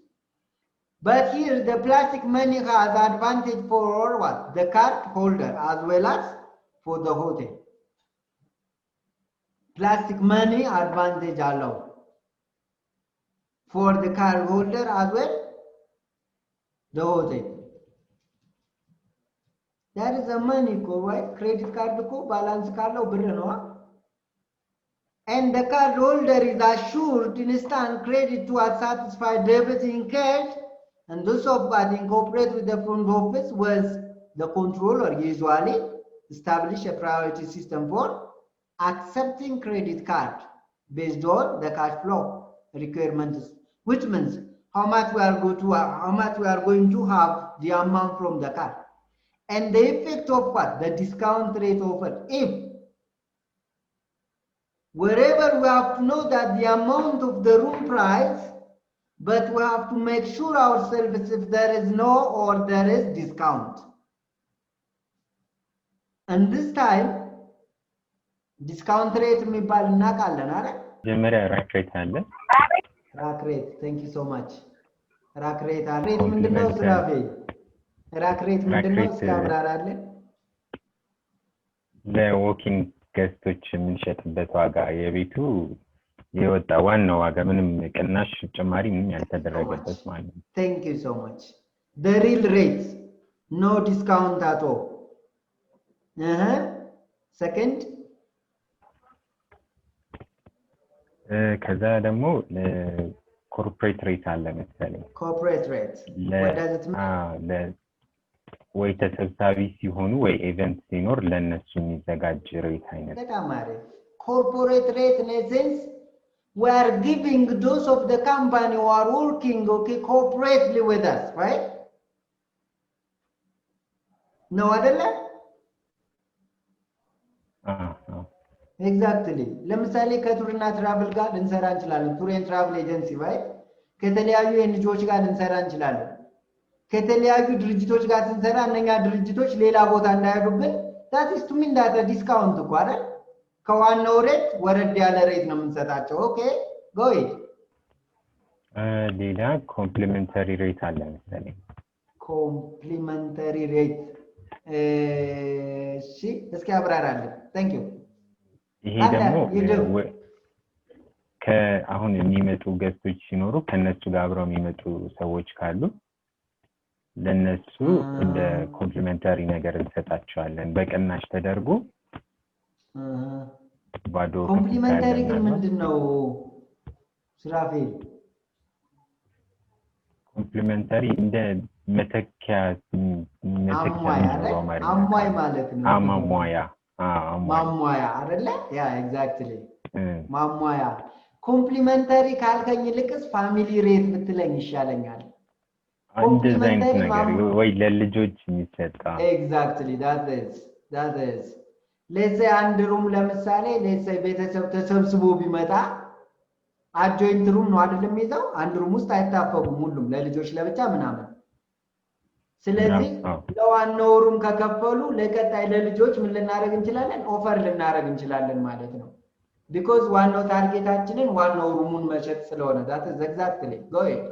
but here the plastic money has advantage for what the card holder as well as for the hotel plastic money advantage allow for the card holder as well the hotel there is a money ko right credit card ko balance ካለው ብር ነው and the card holder is assured instant credit to satisfy debit in cash and those of that incorporate with the front office was the controller usually establish a priority system for accepting credit card based on the cash flow requirements which means how much we are going to have the amount from the card and the effect of what the discount rate offered if wherever we have to know that the amount of the room price but we have to make sure ourselves if there is no or there is discount and this time discount rate የሚባል እናቃለን አይደል ጀመሪያ ራክ ሬት አለ ራክ ሬት thank you so much ራክ ሬት አለ ሬት ምንድነው ስራፌ ራክ ሬት ምንድነው ስካብራራለ ለዎኪንግ ገስቶች የምንሸጥበት ዋጋ የቤቱ የወጣ ዋናው ዋጋ ምንም ቅናሽ ጭማሪ ምን ያልተደረገበት ማለት ነው thank you so much the real rate no discount at all second ከዛ ደግሞ ኮርፖሬት ሬት አለ መሰለኝ corporate rate what does it mean ወይ ተሰብሳቢ ሲሆኑ ወይ ኢቨንት ሲኖር ለነሱ የሚዘጋጅ ሬት አይነት በጣም አሪፍ corporate rate in a sense we are giving those of the company who are working okay corporately with us right no አይደለ ኤግዛክትሊ ለምሳሌ ከቱርና ትራቭል ጋር ልንሰራ እንችላለን ቱር ኤንድ ትራቭል ኤጀንሲ right ከተለያዩ የልጆች ጋር ልንሰራ እንችላለን ከተለያዩ ድርጅቶች ጋር ስንሰራ እነኛ ድርጅቶች ሌላ ቦታ እንዳይሄዱብን that is to mean that a discount እኮ አይደል ከዋናው ሬት ወረድ ያለ ሬት ነው የምንሰጣቸው ኦኬ go ahead ሌላ ኮምፕሊመንተሪ ሬት አለ መሰለኝ ኮምፕሊመንተሪ ሬት እሺ እስኪ አብራራለሁ thank you ይሄ ደግሞ ከአሁን የሚመጡ ገስቶች ሲኖሩ ከነሱ ጋር አብረው የሚመጡ ሰዎች ካሉ ለነሱ እንደ ኮምፕሊመንተሪ ነገር እንሰጣቸዋለን በቅናሽ ተደርጎ ባዶ ኮምፕሊመንተሪ ግን ምንድነው ስራፌል ኮምፕሊመንተሪ እንደ መተኪያ አሟይ ማለት ነው ማሟያ አይደለ ያ ኤግዛክትሊ ማሟያ ኮምፕሊመንተሪ ካልከኝ ልቅስ ፋሚሊ ሬት ብትለኝ ይሻለኛል ኮምፕሊመንተሪ ነገር ወይ ለልጆች የሚሰጣ ኤግዛክትሊ that is let's say አንድ ሩም ለምሳሌ let's say ቤተሰብ ተሰብስቦ ቢመጣ አጆይንት ሩም ነው አይደለም ይዘው አንድ ሩም ውስጥ አይታፈጉም ሁሉም ለልጆች ለብቻ ምናምን ስለዚህ ለዋናው ሩም ከከፈሉ ለቀጣይ ለልጆች ምን ልናደርግ እንችላለን ኦፈር ልናደርግ እንችላለን ማለት ነው because ዋናው ታርጌታችንን ዋናው ሩሙን መሸጥ ስለሆነ that is exactly go ahead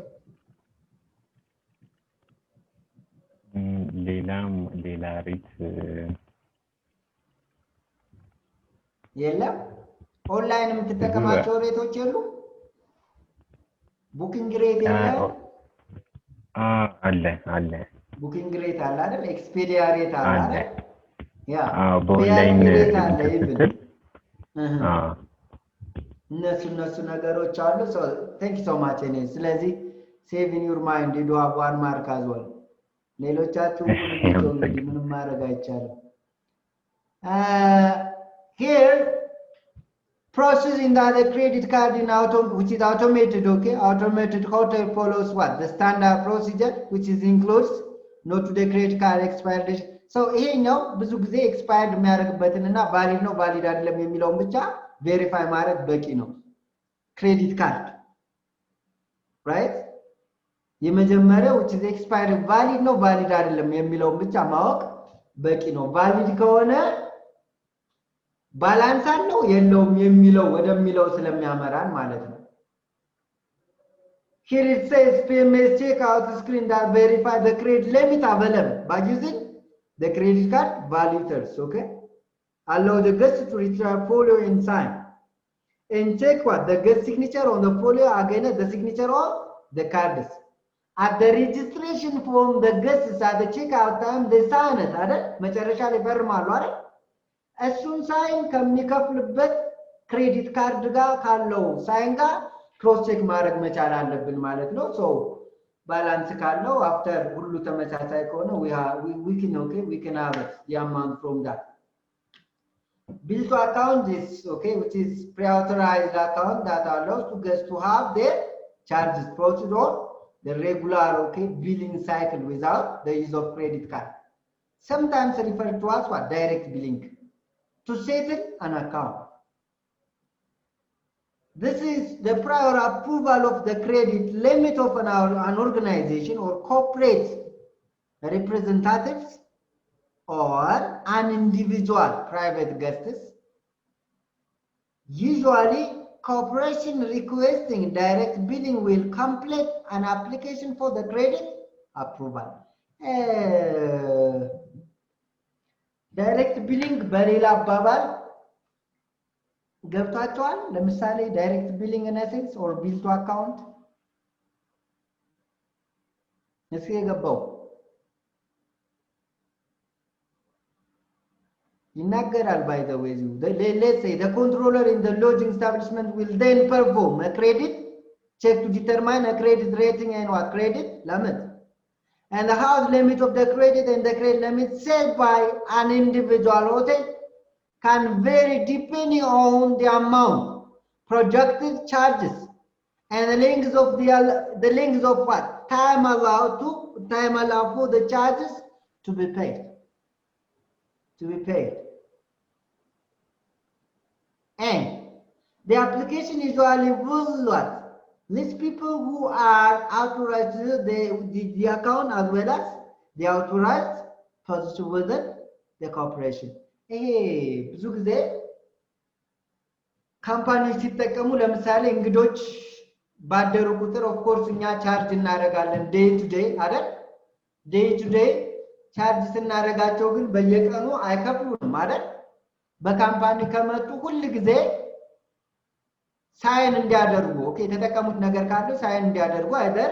ሌላ ሬት የለም ኦንላይን የምትጠቀማቸው ሬቶች የሉ ቡኪንግ ሬት የለም አለ ቡኪንግ ሬት አለ አይደል ኤክስፔዲያ ሬት አለ አይደል ያ በኦንላይን ሬት አለ ይብል እነሱ ነገሮች አሉ so thank you so much እኔ ስለዚህ save in your mind you do have one mark as well ሌሎቻችሁ ምንም ማድረግ አይቻልም here processing the credit card in which is automated okay automated hotel follows what the standard procedure which is includes not to the credit card expired so ይሄኛው ብዙ ጊዜ expired የሚያደርግበትንና valid ነው valid አይደለም የሚለውን ብቻ verify ማድረግ በቂ ነው credit card right የመጀመሪያው which is expired valid ነው valid አይደለም የሚለውን ብቻ ማወቅ በቂ ነው valid ከሆነ ባላንስ አለው የለውም የሚለው ወደሚለው ስለሚያመራን ማለት ነው here it says PMS check out screen that verify the credit limit available by using the credit card validators okay allow the guest to retrieve folio and sign and check what the guest signature on the folio against the signature of the cards at the registration form the guests at the checkout time they sign it አይደል መጨረሻ ላይ ፈርማሉ አይደል እሱን ሳይን ከሚከፍልበት ክሬዲት ካርድ ጋር ካለው ሳይን ጋር ክሮስ ቼክ ማድረግ መቻል አለብን ማለት ነው ሶ ባላንስ ካለው አፍተር ሁሉ ተመሳሳይ ከሆነ we can have it the amount from that bill to account is okay which is pre-authorized account that allows to guests to have their charges processed on the regular okay billing cycle without the use of credit card sometimes referred to as what direct billing to settle an account this is the prior approval of the credit limit of an organization or corporate representatives or an individual private guests usually corporation requesting direct billing will complete an application for the credit approval direct billing በሌላ አባባል ገብታችኋል ለምሳሌ direct billing in essence or bill to account እስኪ የገባው ይናገራል by the way let's say the controller in the lodging establishment will then perform a credit check to determine a credit rating and what credit limit and the house limit of the credit and the credit limit set by an individual hotel can vary depending on the amount, projected charges, and the length of what time allowed for the charges to be paid. And the application usually will what? List people who are authorized to the account as well as the authorized position within the corporation. ይሄ ብዙ ጊዜ ካምፓኒዎች ሲጠቀሙ ለምሳሌ እንግዶች ባደሩ ቁጥር ኦፍ ኮርስ እኛ ቻርጅ እናደርጋለን ዴይ ቱ ዴይ አይደል ዴይ ቱ ዴይ ቻርጅ ስናደርጋቸው ግን በየቀኑ አይከፍሉንም አይደል በካምፓኒ ከመጡ ሁሉ ጊዜ ሳይን እንዲያደርጉ ኦኬ የተጠቀሙት ነገር ካለ ሳይን እንዲያደርጉ አይደል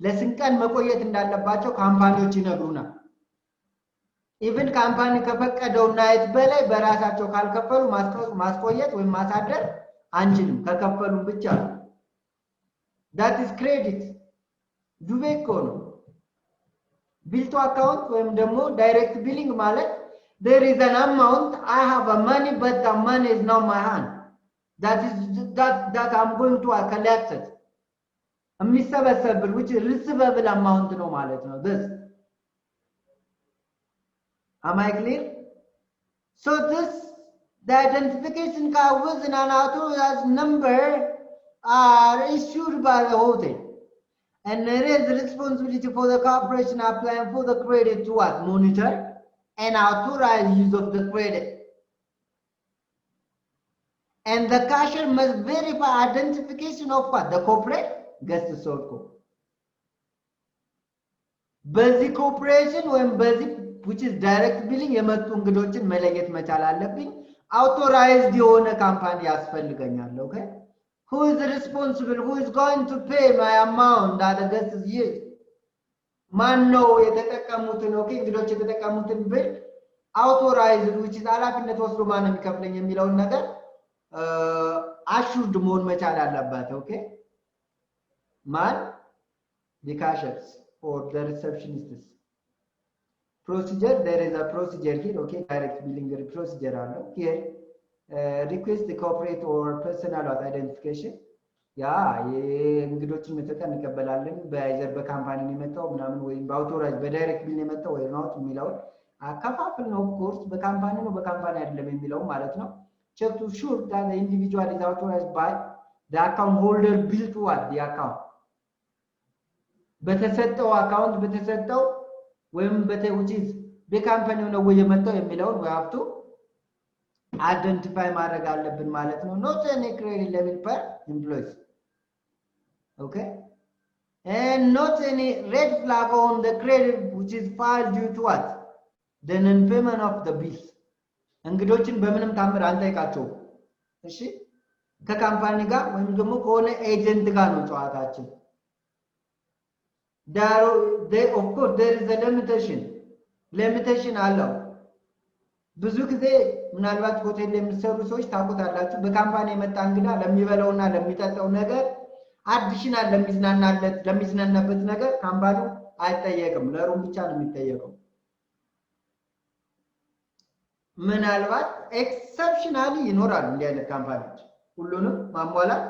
ለስንቀን መቆየት እንዳለባቸው ካምፓኒዎች ይነግሩናል ኢቭን ካምፓኒ ከፈቀደው ናይት በላይ በራሳቸው ካልከፈሉ ማስቆየት ወይ ማሳደር አንችልም ከከፈሉ ብቻ that is credit ዱቤኮ ነው bill to account ወይም ደግሞ direct billing ማለት there is an amount I have a money but the money is not my hand that I'm going to collect it የሚሰበሰብ which is receivable amount ነው ማለት ነው this am I clear so this the identification card with an authorized number are issued by the hotel and there is responsibility for the corporation applying for the credit to what monitor and authorize use of the credit and the cashier must verify identification of what the corporate guest sold code በዚህ corporation when በዚህ which is direct billing የመጡ እንግዶችን መለየት መቻል አለብኝ authorized የሆነ ካምፓኒ ያስፈልገኛል okay who is responsible who is going to pay my amount that the guest is used ማን ነው የተጠቀሙትን okay እንግዶች የተጠቀሙትን ቢል authorized which is ኃላፊነት ወስዶ ማን የሚከፍለኝ የሚለውን ነገር assured መሆን መቻል አለበት okay man the cashiers or the receptionists procedure there is a procedure here okay direct billing procedure አለው here request the corporate or personal identification ያ የእንግዶችን መተቀን እንቀበላለን በአይዘር በካምፓኒ ነው የመጣው ምናምን ወይ በአውቶራይዝ በዳይሬክት ቢል ነው የመጣው ወይ ነው የሚለው አከፋፈል ነው ኦፍ ኮርስ በካምፓኒ ነው በካምፓኒ አይደለም የሚለው ማለት ነው check to sure that the individual is authorized by the account holder bill to what the account በተሰጠው አካውንት በተሰጠው ወይም በተውጪዝ በካምፓኒው ነው ወይ የመጣው የሚለውን we have to identify ማድረግ አለብን ማለት ነው not any credit limit per employees okay and not any red flag on the credit which is filed due to what the non-payment of the bills እንግዶችን በምንም ታምር አንጠይቃቸው እሺ ከካምፓኒ ጋር ወይም ደግሞ ከሆነ ኤጀንት ጋር ነው ጨዋታችን there of course there is a limitation አለው ብዙ ጊዜ ምናልባት ሆቴል የሚሰሩ ሰዎች ታውቁታላችሁ በካምፓኒ የመጣ እንግዳ ለሚበላውና ለሚጠጣው ነገር አዲሽናል ለሚዝናናበት ነገር ካምፓኒው አይጠየቅም ለሩም ብቻ ነው የሚጠየቀው ምናልባት ኤክሰፕሽናሊ ይኖራሉ እንዲህ አይነት ካምፓኒዎች ሁሉንም ማሟላት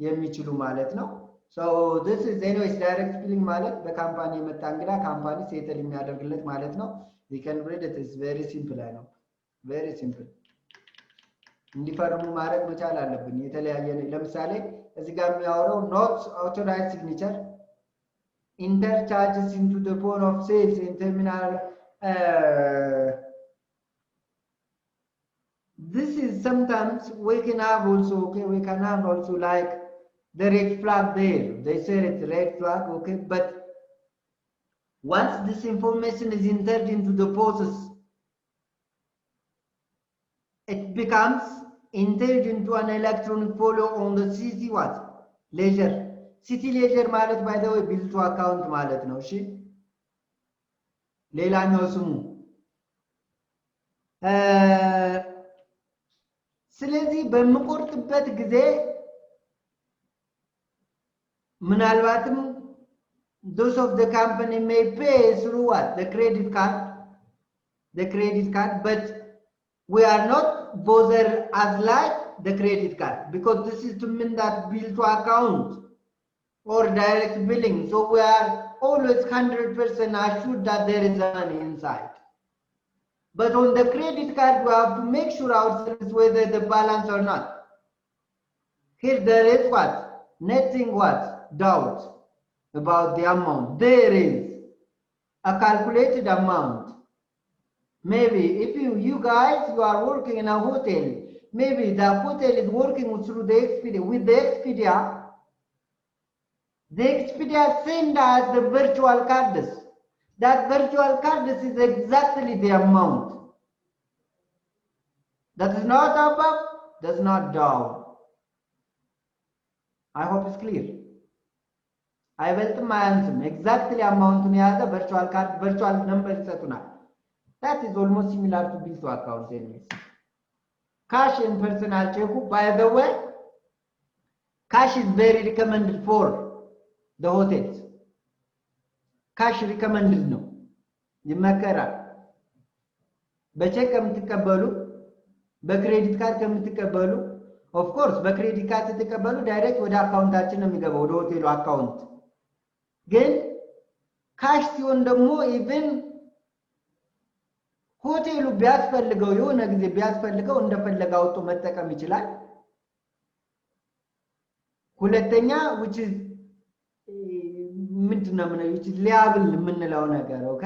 የሚችሉ ማለት ነው so this is anyways direct billing ማለት በካምፓኒ የመጣ እንግዳ ካምፓኒ ሴትል የሚያደርግለት ማለት ነው we can read it is very simple I know very simple እንዲፈርሙ ማድረግ መቻል አለብን የተለያየ ለምሳሌ እዚህ ጋር የሚያወራው not authorized signature enter charges into the point of sales in terminal this is sometimes we can have also okay we can have also like the red flag there they say it's red flag okay but once this information is entered into the process it becomes entered into an electronic folio on the CC what ledger city ledger ማለት by the way bill to account ማለት ነው እሺ ሌላኛው ስሙ ስለዚህ በመቆርጥበት ጊዜ ምናልባትም those of the company may pay through what? The credit card. The credit card, but we are not bothered as like the credit card because this is to mean that bill to account or direct billing. So we are always 100% assured that there is money inside. But on the credit card, we have to make sure ourselves whether the balance or not. Here there is what? Nothing what? Doubt about the amount. There is a calculated amount. Maybe if you guys, you are working in a hotel, maybe the hotel is working through the Expedia, with the Expedia send us the virtual cards. That virtual cards is exactly the amount. That is not above, that's not down. I hope it's clear. I will my answer. Exactly amount near the virtual card, virtual number is at. That is almost similar to bill to account anyways. Cash and personal check, by the way, cash is very recommended for the hotels. Cash recommended no. ይመከራል በቼክ ከምትቀበሉ በክሬዲት ካርድ ከምትቀበሉ ኦፍ ኮርስ በክሬዲት ካርድ ስትቀበሉ ዳይሬክት ወደ አካውንታችን ነው የሚገባው ወደ ሆቴሉ አካውንት ግን ካሽ ሲሆን ደግሞ ኢቭን ሆቴሉ ቢያስፈልገው የሆነ ጊዜ ቢያስፈልገው እንደፈለገ አውጥቶ መጠቀም ይችላል ሁለተኛ which is ምንድነው which is liable የምንለው ነገር ኦኬ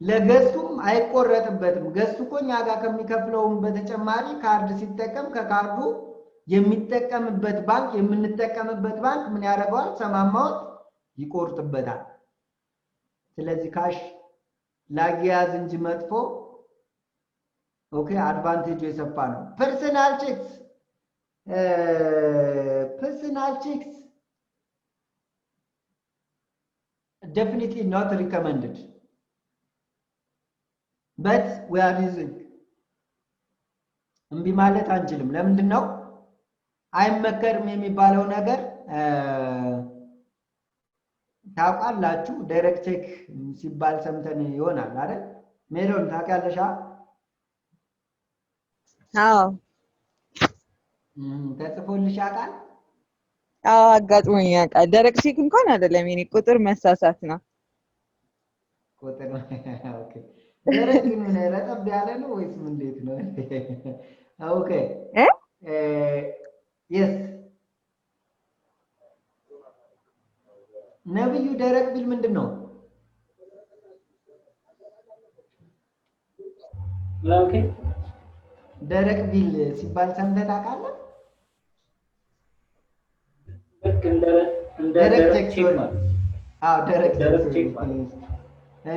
ለገስቱም አይቆረጥበትም ገስቱ ኮኛ ጋር ከሚከፍለውም በተጨማሪ ካርድ ሲጠቀም ከካርዱ የሚጠቀምበት ባንክ የምንጠቀምበት ባንክ ምን ያደርጋል ሰማማው ይቆርጥበታል ስለዚህ ካሽ ላጊያዝ እንጂ መጥፎ ኦኬ አድቫንቴጅ የሰፋ ነው ፐርሰናል ቼክስ definitely not recommended but we are using እምቢ ማለት አንችልም ለምንድነው አይመከርም የሚባለው ነገር ታውቃላችሁ ዳይሬክት ቼክ ሲባል ሰምተን ይሆናል አይደል ሜሮን ታውቂያለሽ አዎ ተጽፎልሽ ያውቃል አዎ አጋጥሞኝ ያውቃል ዳይሬክት ቼክ እንኳን አይደለም የኔ ቁጥር መሳሳት ነው ቁጥር ኦኬ ዳይሬክት ምን ረጠብ ያለ ነው ወይስ ምን እንዴት ነው ኦኬ yes ነብዩ ዳይሬክት ቢል ምንድነው ኦኬ ዳይሬክት ቢል ሲባል ሰምተህ ታውቃለህ ዳይሬክት ቼክ አዎ ዳይሬክት ቼክ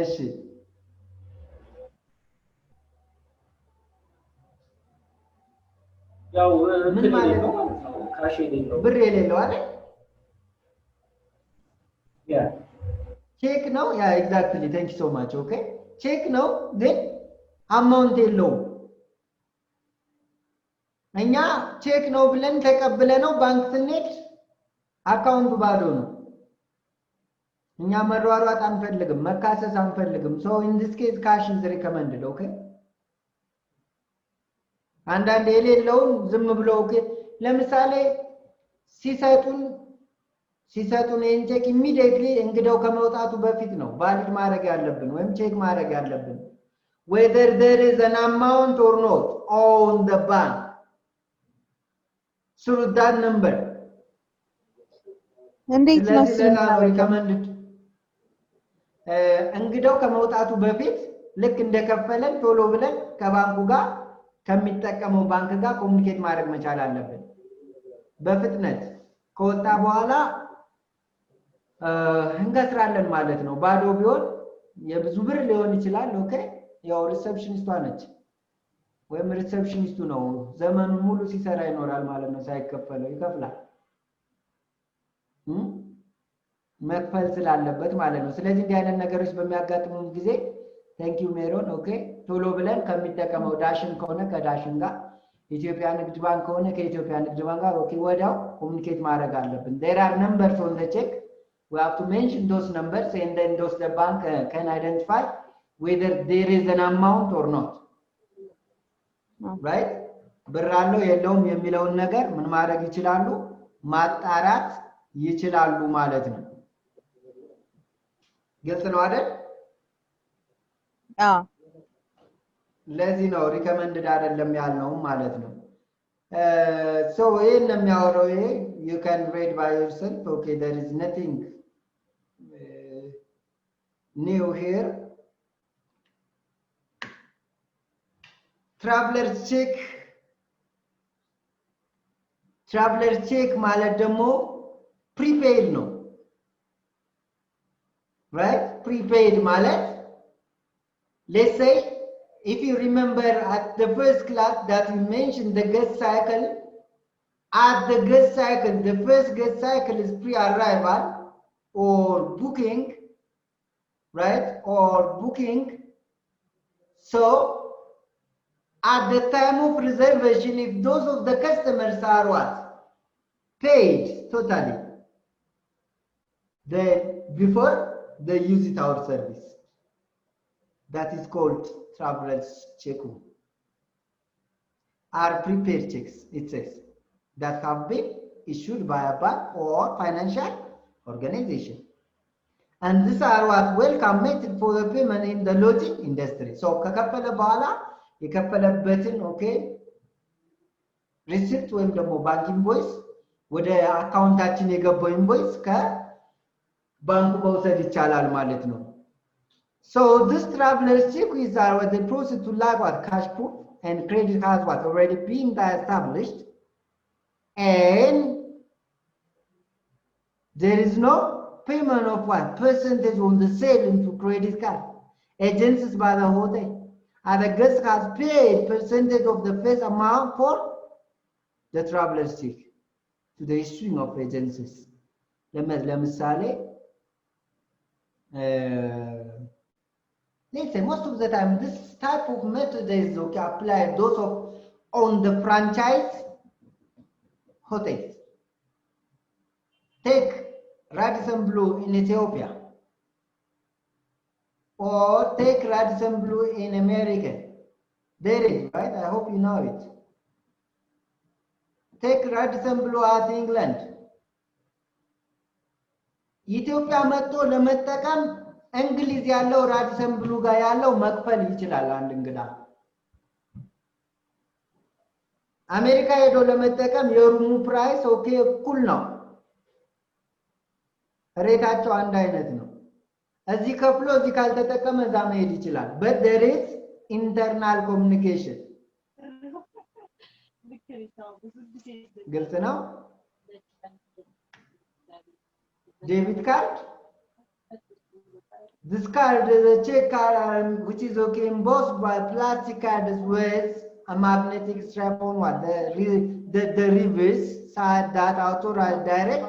እሺ ያው ምን ማለት ነው ካሽ የሌለው ብር የሌለው አይደል ያ ቼክ ነው ያ ኤግዛክትሊ ቴንክ ዩ ሶ ማች ኦኬ ቼክ ነው ግን አማውንት የለውም እኛ ቼክ ነው ብለን ተቀብለ ነው ባንክ ስንሄድ አካውንቱ ባዶ ነው እኛ መሯሯጥ አንፈልግም መካሰስ አንፈልግም so in this case cash is recommended okay አንዳንድ የሌለውን ዝም ብሎ ኦኬ ለምሳሌ ሲሰጡን ቼክ ኢሚዲየትሊ እንግዳው ከመውጣቱ በፊት ነው ቫሊድ ማድረግ ያለብን ወይም ቼክ ማድረግ ያለብን whether there is an amount or not on the bank through that number እንዴት ነው recommended እንግዳው ከመውጣቱ በፊት ልክ እንደከፈለን ቶሎ ብለን ከባንኩ ጋር ከሚጠቀመው ባንክ ጋር ኮሙኒኬት ማድረግ መቻል አለብን በፍጥነት ከወጣ በኋላ እንገስራለን ማለት ነው ባዶ ቢሆን የብዙ ብር ሊሆን ይችላል ኦኬ ያው ሪሴፕሽኒስቷ ነች ወይም ሪሴፕሽኒስቱ ነው ዘመኑን ሙሉ ሲሰራ ይኖራል ማለት ነው ሳይከፈለው ይከፍላል መክፈል ስላለበት ማለት ነው ስለዚህ እንዲህ አይነት ነገሮች በሚያጋጥሙን ጊዜ thank you ሜሮን ኦኬ ቶሎ ብለን ከሚጠቀመው ዳሽን ከሆነ ከዳሽን ጋር ኢትዮጵያ ንግድ ባንክ ከሆነ ከኢትዮጵያ ንግድ ባንክ ጋር ኦኬ ወዲያው ኮሙኒኬት ማድረግ አለብን there are numbers on the check we have to mention those numbers, and then those the bank can identify whether there is an amount or not. Right? ብር አለው የለውም የሚለውን ነገር ምን ማድረግ ይችላሉ? ማጣራት ይችላሉ ማለት ነው። ግልጽ ነው አይደል? አዎ ለዚህ ነው ሪከመንድድ አይደለም ያልነው ማለት ነው። so ይሄን የሚያወራው ይሄ you can read by yourself. Okay, there is nothing new here. traveler check ማለት ደግሞ prepaid ነው። right? prepaid ማለት let's say if you remember at the first class that we mentioned the guest cycle, at the guest cycle, the first guest cycle is pre-arrival or booking, right? Or booking. So at the time of reservation, if those of the customers are what? Paid totally, then before they use it our service. That is called traveler's check. Are prepaid checks, it says, that have been issued by a bank or financial organization. And these are what welcome method for the payment in the lodging industry. So ከከፈለ በኋላ የከፈለበትን ኦኬ ሪሲፕት ወይም ደግሞ ባንክ ኢንቮይስ ወደ አካውንታችን የገባው ኢንቮይስ ከባንኩ መውሰድ ይቻላል ማለት ነው። So this traveler's check is what the process to like what cash proof and credit has what already been established, and there is no payment of what percentage on the sale into credit card agencies by the hotel, and the guest has paid percentage of the face amount for the traveler's check to the issuing of agencies. ለምሳሌ let's say most of the time this type of method is okay applied those of on the franchise hotels. Take Radisson Blu in Ethiopia, or take Radisson Blu in America. There is, right? I hope you know it. Take Radisson Blu at England. ኢትዮጵያ መጥቶ ለመጠቀም እንግሊዝ ያለው ራዲሰን ብሉ ጋር ያለው መክፈል ይችላል አንድ እንግዳ። አሜሪካ ሄዶ ለመጠቀም የሩሙ ፕራይስ ኦኬ እኩል ነው፣ ሬታቸው አንድ አይነት ነው። እዚህ ከፍሎ እዚህ ካልተጠቀመ እዛ መሄድ ይችላል። but there is internal communication. ግልጽ ነው። debit card, this card is a check card which is okay embossed by plastic card with a magnetic strap on what the reverse side that authorize direct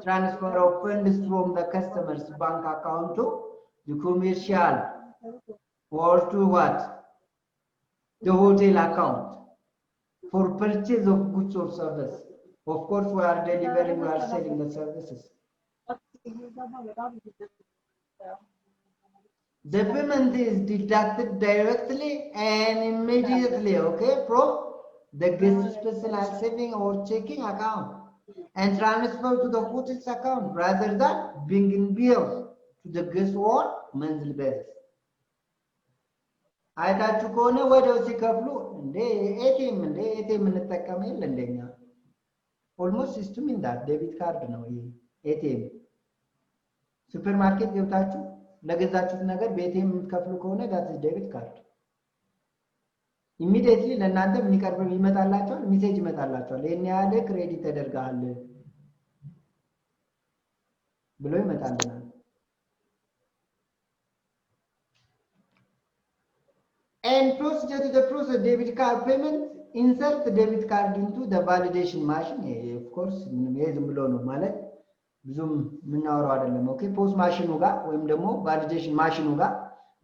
transfer of funds from the customer's bank account to the commercial or to what the hotel account for purchase of goods or service. Of course we are delivering, we are selling the services. The payment is deducted directly and immediately, okay, from the guest specialized saving or checking account and transferred to the hotel's account rather than being billed to the guest on monthly basis. አይታችሁ ከሆነ ወደው ሲከፍሉ እንደ ኤቲኤም እንጠቀም የለ እንደኛ ኦልሞስት ሲስተም እንዳል ዴቢት ካርድ ነው ይሄ ኤቲኤም። ሱፐርማርኬት ገብታችሁ ለገዛችሁት ነገር በኤቲኤም የምትከፍሉ ከሆነ ዳት ዴቢት ካርድ ኢሚዲየትሊ ለእናንተ የሚቀርብ ይመጣላችኋል፣ ሜሴጅ ይመጣላችኋል። ይሄን ያህል ክሬዲት ተደርጋል ብሎ ይመጣልናል። And procedure to the process debit card payment, insert the debit card into the validation machine. Of course ዝም ብሎ ነው ማለት ብዙም ምናወራው አይደለም። ኦኬ ፖስ ማሽኑ ጋር ወይም ደግሞ ቫሊዴሽን ማሽኑ ጋር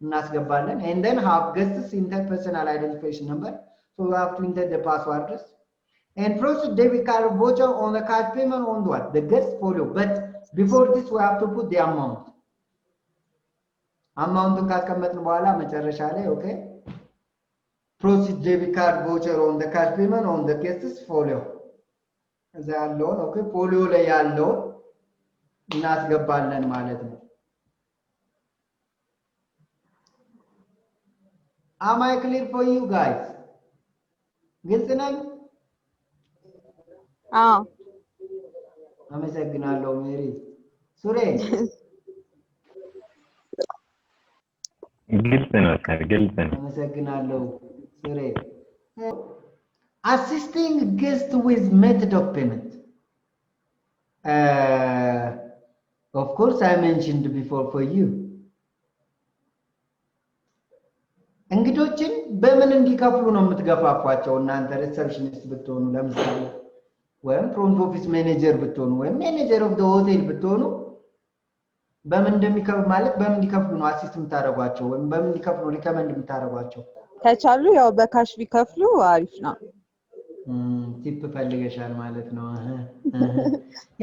እናስገባለን። and then have guests enter personal identification number, so we have to enter the passwords and process debit card voucher on the card payment on what the guest follow. But before this we have to put the amount. Amount ካስቀመጥን በኋላ መጨረሻ ላይ okay proceed debit card voucher on the cash payment on the guest's folio እዛ ያለውን okay folio ላይ ያለውን እናስገባለን ማለት ነው። Am I clear for you guys? ግልጽ ነኝ? አዎ አመሰግናለሁ ሜሪ። ሱሬ ግልጽ ነው ሰር ግልጽ ነው። አመሰግናለሁ ሱሬ። Assisting guest with method of payment. Of course I mentioned before for you. እንግዶችን በምን እንዲከፍሉ ነው የምትገፋፏቸው እናንተ ሪሰፕሽኒስት ብትሆኑ ለምሳሌ ወይም ፍሮንት ኦፊስ ማኔጀር ብትሆኑ ወይም ማኔጀር ኦፍ ዘ ሆቴል ብትሆኑ በምን እንደሚከፍሉ ማለት በምን እንዲከፍሉ ነው አሲስት የምታደርጓቸው ወይም በምን እንዲከፍሉ ሪከመንድ የምታደርጓቸው? ከቻሉ ያው በካሽ ቢከፍሉ አሪፍ ነው። ቲፕ ፈልገሻል ማለት ነው።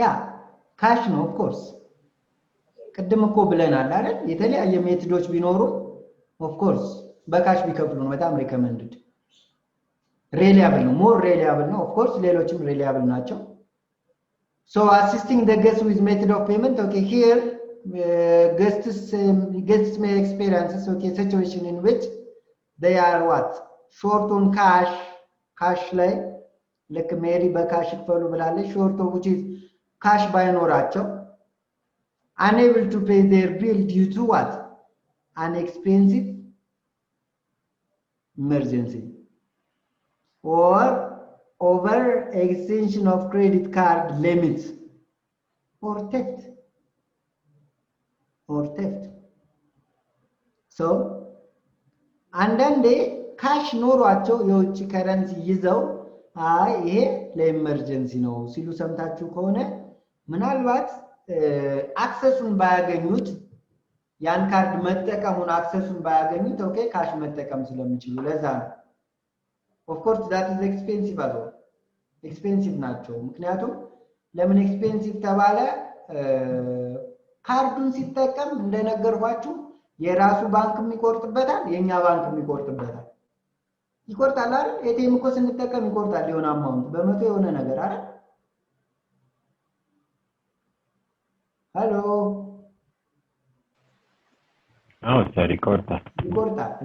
ያ ካሽ ነው ኦፍ ኮርስ ቅድም እኮ ብለናል አይደል? የተለያየ ሜቶዶች ቢኖሩ ኦፍ ኮርስ በካሽ ቢከፍሉ ነው በጣም ሪከመንድድ reliable ነው more reliable ነው of course ሌሎችም reliable ናቸው. So assisting the guests with method of payment okay here guests may experience okay situation in which they are what short on cash ላይ like ሜሪ በካሽ ይከፍሉ ብላለች short of which is cash ባይኖራቸው unable to pay their bill due to what an expensive emergency or over extension of credit card limits or theft. So አንዳንዴ ካሽ ኖሯቸው የውጭ ከረንሲ ይዘው አይ ይሄ ለኤመርጀንሲ ነው ሲሉ ሰምታችሁ ከሆነ ምናልባት አክሰሱን ባያገኙት ያን ካርድ መጠቀሙን አክሰሱን ባያገኙት ኦኬ ካሽ መጠቀም ስለሚችሉ ለዛ ነው of course that is expensive ናቸው ምክንያቱም ለምን ኤክስፔንሲቭ ተባለ ካርዱን ሲጠቀም እንደነገርኳችሁ የራሱ ባንክ የሚቆርጥበታል የኛ ባንክ የሚቆርጥበታል ይቆርጣል አይደል ኤቲኤም እኮ ስንጠቀም ይቆርጣል የሆነ አማውንት በመቶ የሆነ ነገር አይደል ሃሎ አዎ ሰሪ ይቆርጣል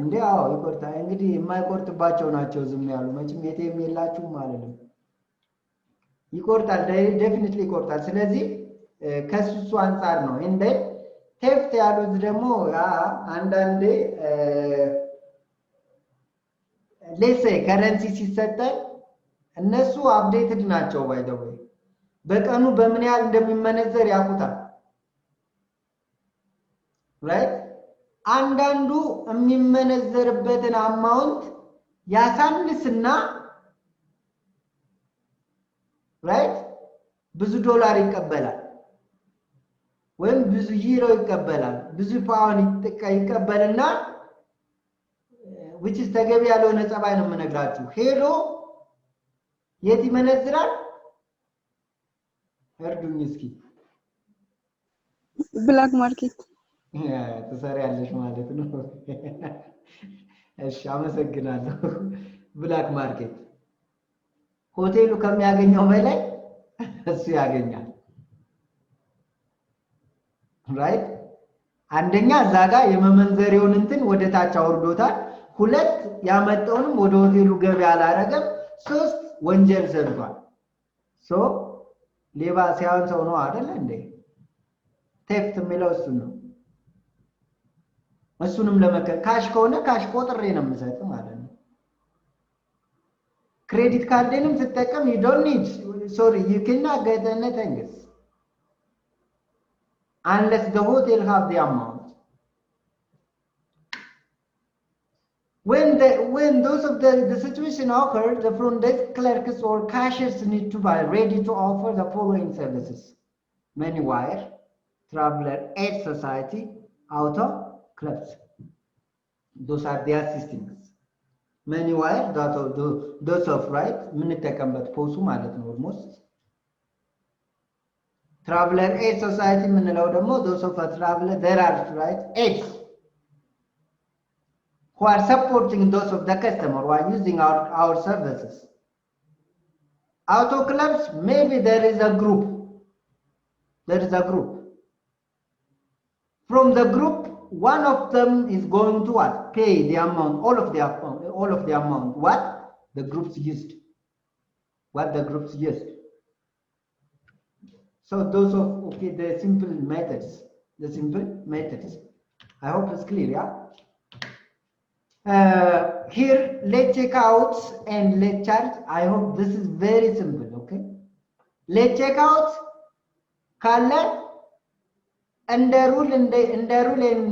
እንዴ አዎ ይቆርጣል እንግዲህ የማይቆርጥባቸው ናቸው ዝም ያሉ መቼም ኤቲኤም የላችሁም ማለት ነው ይቆርጣል ዴፊኒትሊ ይቆርጣል ስለዚህ ከሱሱ አንፃር ነው እንደ ቴፍት ያሉት ደግሞ አንዳንዴ ሌሴ ከረንሲ ሲሰጠን እነሱ አፕዴትድ ናቸው ባይ ዘ ወይ በቀኑ በምን ያህል እንደሚመነዘር ያውቁታል right አንዳንዱ የሚመነዘርበትን አማውንት ያሳንስና right ብዙ ዶላር ይቀበላል ወይም ብዙ ዩሮ ይቀበላል ብዙ ፓውንድ ይቀበልና which is ተገቢ ያልሆነ ጸባይ ነው የምነግራችሁ ሄሎ የት ይመነዝራል እርዱኝ እስኪ ብላክ ማርኬት ተሰሪያለሽ ማለት ነው እሺ አመሰግናለሁ ብላክ ማርኬት ሆቴሉ ከሚያገኘው በላይ እሱ ያገኛል right አንደኛ ዛጋ የመመንዘሪውን እንትን ወደ ታች አውርዶታል ሁለት ያመጣውንም ወደ ሆቴሉ ገቢ አላረገም ሶስት ወንጀል ሰርቷል ሶ ሌባ ሲያውን ሰው ነው አይደል እንዴ ቴፍት የሚለው እሱ ነው እሱንም ለመከል ካሽ ከሆነ ካሽ ቆጥሬ ነው የምሰጥ ማለት ነው ክሬዲት ካርድንም ስትጠቀም you don't need sorry you cannot get anything unless the hotel have the amount when those of the situation occur the front desk clerks or cashiers need to be ready to offer the following services Moneywire Traveler Aid Society Auto clubs those are the assistants Moneywire those of right የምንጠቀምበት ፖሱ ማለት ነው almost traveler aid society የምንለው ደግሞ those of a traveler there are right aids who are supporting those of the customer who are using our services. Auto clubs, maybe there is a group. From the group, one of them is going to what? Pay the amount, all of the amount. What the groups used. So those of the simple methods. I hope it's clear, yeah. Here late checkouts and late charge. I hope this is very simple. Okay, late checkouts ካለ እንደ ሩል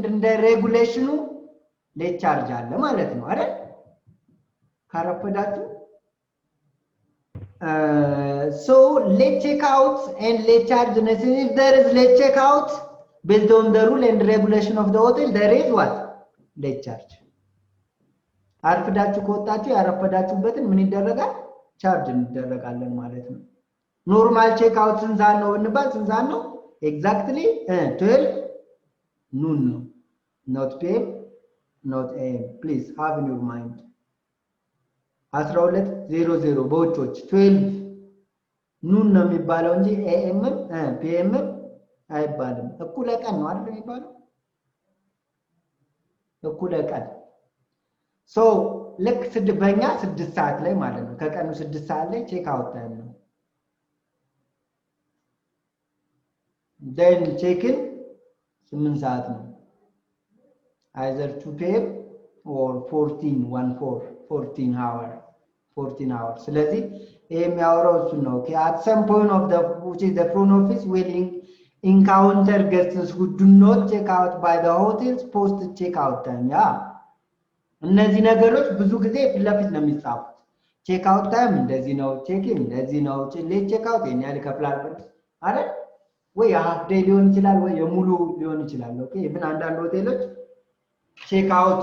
እንደ ሬጉሌሽኑ ሌት ቻርጅ አለ ማለት ነው አይደል? ካረፈዳችሁ so late checkouts and late charge. If there is late checkout based on the rule and regulation of the hotel, there is what? Late charge. አርፍዳችሁ ከወጣችሁ ያረፈዳችሁበትን ምን ይደረጋል? ቻርጅ እንደረጋለን ማለት ነው። ኖርማል ቼክ አውት ስንት ሰዓት ነው እንባል? ስንት ሰዓት ነው? ኤግዛክትሊ 12 noon ነው። not PM not AM. please have in your mind 12:00 በውጮች 12 noon ነው የሚባለው እንጂ AM PM አይባልም። እኩለ ቀን ነው አይደል የሚባለው? እኩለ ቀን so ልክ በእኛ 6 ሰዓት ላይ ማለት ነው። ከቀኑ 6 ሰዓት ላይ ቼክ አውት ታይም ነው። then check in 8 ሰዓት ነው። either 2 PM or 14 hours ስለዚህ የሚያወራው እሱ ነው። okay at some point of the front office will encounter guests who do not check out by the hotel's post check out time. እነዚህ ነገሮች ብዙ ጊዜ ፍለፊት ነው የሚጻፉት። ቼክ አውት ታይም እንደዚህ ነው፣ ቼክ ኢን እንደዚህ ነው፣ ሌት ቼክ አውት ያለ ከፍላል አይደል? ወይ ሃፍ ዴይ ሊሆን ይችላል ወይ የሙሉ ሊሆን ይችላል። ኦኬ ኢቭን አንዳንድ ሆቴሎች ቼክ አውት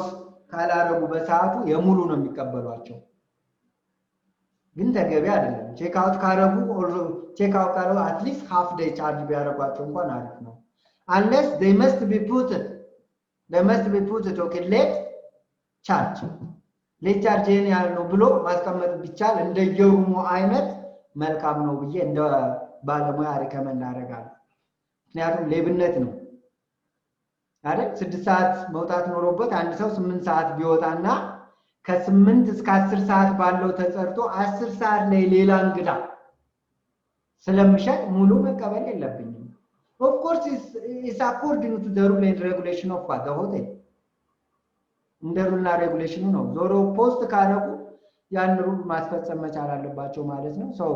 ካላረጉ በሰዓቱ የሙሉ ነው የሚቀበሏቸው። ግን ተገቢ አይደለም። ቼክ አውት ካረጉ ቼክ አውት ካረጉ አትሊስት ሃፍ ዴይ ቻርጅ ቢያረጓቸው እንኳን አሪፍ ነው። unless they must be put okay late ቻርጅ ሌት ቻርጅ ያህል ነው ብሎ ማስቀመጥ ቢቻል እንደየሩሙ አይነት መልካም ነው ብዬ እንደ ባለሙያ ሪከመንድ አደርጋለሁ። ምክንያቱም ሌብነት ነው አይደል? 6 ሰዓት መውጣት ኖሮበት አንድ ሰው 8 ሰዓት ቢወጣና ከ8 እስከ 10 ሰዓት ባለው ተሰርቶ 10 ሰዓት ላይ ሌላ እንግዳ ስለምሸጥ ሙሉ መቀበል የለብኝም። of course is according to the rule and regulation of the hotel. እንደ ሩልና ሬጉሌሽኑ ነው። ዞሮ ፖስት ካረጉ ያን ሩል ማስፈጸም መቻል አለባቸው ማለት ነው። so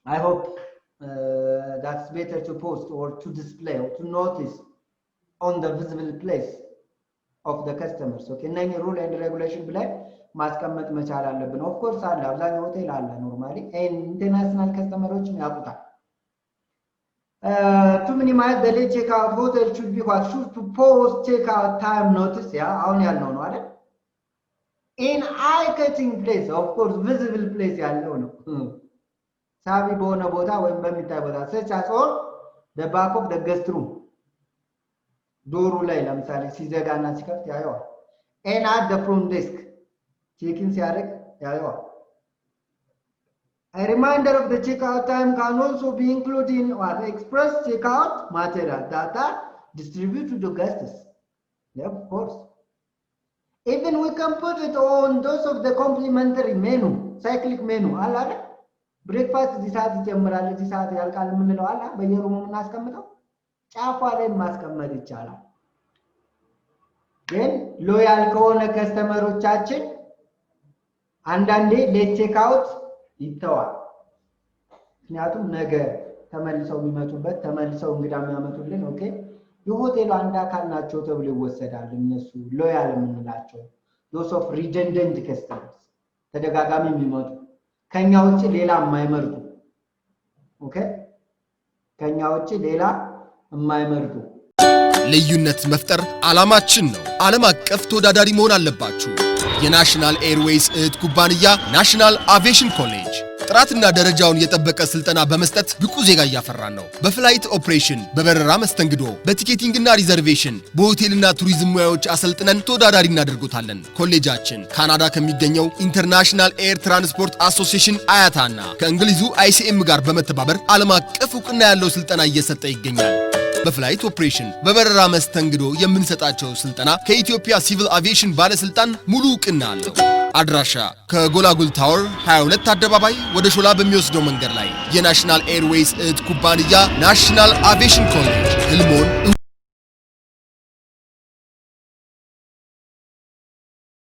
I hope that's better to post or to display or to notice on the visible place of the customers. okay እነኚህ ሩል and regulation ብለን ማስቀመጥ መቻል አለብን። of course አለ፣ አብዛኛው ሆቴል አለ ኖርማሊ ኢንተርናሽናል ከስተመሮችም ያውቁታል። to minimize the late checkout, hotel should be what should to post checkout time notice. አሁን ያልነው ነው አይደል? in eye-catching place, of course visible place ያለው ነው። ሳቢ በሆነ ቦታ ወይም በሚታይ ቦታ such as on the back of the guest room ዶሩ ላይ ለምሳሌ ሲዘጋና ሲከፍት ያየዋል። and at the front desk ቼክ ኢን ሲያደርግ ያየዋል። A reminder of the checkout time can also be included in what express checkout material that are distributed to guests. Of course. Even we can put it on those of the complimentary menu, cyclic menu. አላ ብሬክፋስት እዚህ ሰዓት ይጀምራል፣ እዚህ ሰዓት ያልቃል የምንለው አላ በየሩሙ እናስቀምጠው ጫፏ ላይ ማስቀመጥ ይቻላል። ግን ሎያል ከሆነ ከስተመሮቻችን አንዳንዴ ሌት ቼክአውት ይተዋል። ምክንያቱም ነገ ተመልሰው የሚመጡበት ተመልሰው እንግዳ የሚያመጡልን ኦኬ የሆቴሉ አንድ አካል ናቸው ተብሎ ይወሰዳል። እነሱ ሎያል የምንላቸው those of redundant customers ተደጋጋሚ የሚመጡ ከኛ ውጪ ሌላ የማይመርጡ ኦኬ ከኛ ውጪ ሌላ የማይመርጡ ልዩነት መፍጠር ዓላማችን ነው። ዓለም አቀፍ ተወዳዳሪ መሆን አለባችሁ። የናሽናል ኤርዌይስ እህት ኩባንያ ናሽናል አቪዬሽን ኮሌጅ ጥራትና ደረጃውን የጠበቀ ስልጠና በመስጠት ብቁ ዜጋ እያፈራን ነው። በፍላይት ኦፕሬሽን፣ በበረራ መስተንግዶ፣ በቲኬቲንግና ሪዘርቬሽን፣ በሆቴልና ቱሪዝም ሙያዎች አሰልጥነን ተወዳዳሪ እናደርጉታለን። ኮሌጃችን ካናዳ ከሚገኘው ኢንተርናሽናል ኤር ትራንስፖርት አሶሲዬሽን አያታና ከእንግሊዙ ICM ጋር በመተባበር ዓለም አቀፍ ዕውቅና ያለው ስልጠና እየሰጠ ይገኛል። በፍላይት ኦፕሬሽን በበረራ መስተንግዶ የምንሰጣቸው ስልጠና ከኢትዮጵያ ሲቪል አቪዬሽን ባለስልጣን ሙሉ ዕውቅና አለው። አድራሻ ከጎላጉል ታወር 22 አደባባይ ወደ ሾላ በሚወስደው መንገድ ላይ የናሽናል ኤርዌይስ እህት ኩባንያ ናሽናል አቪዬሽን ኮሌጅ ህልሞን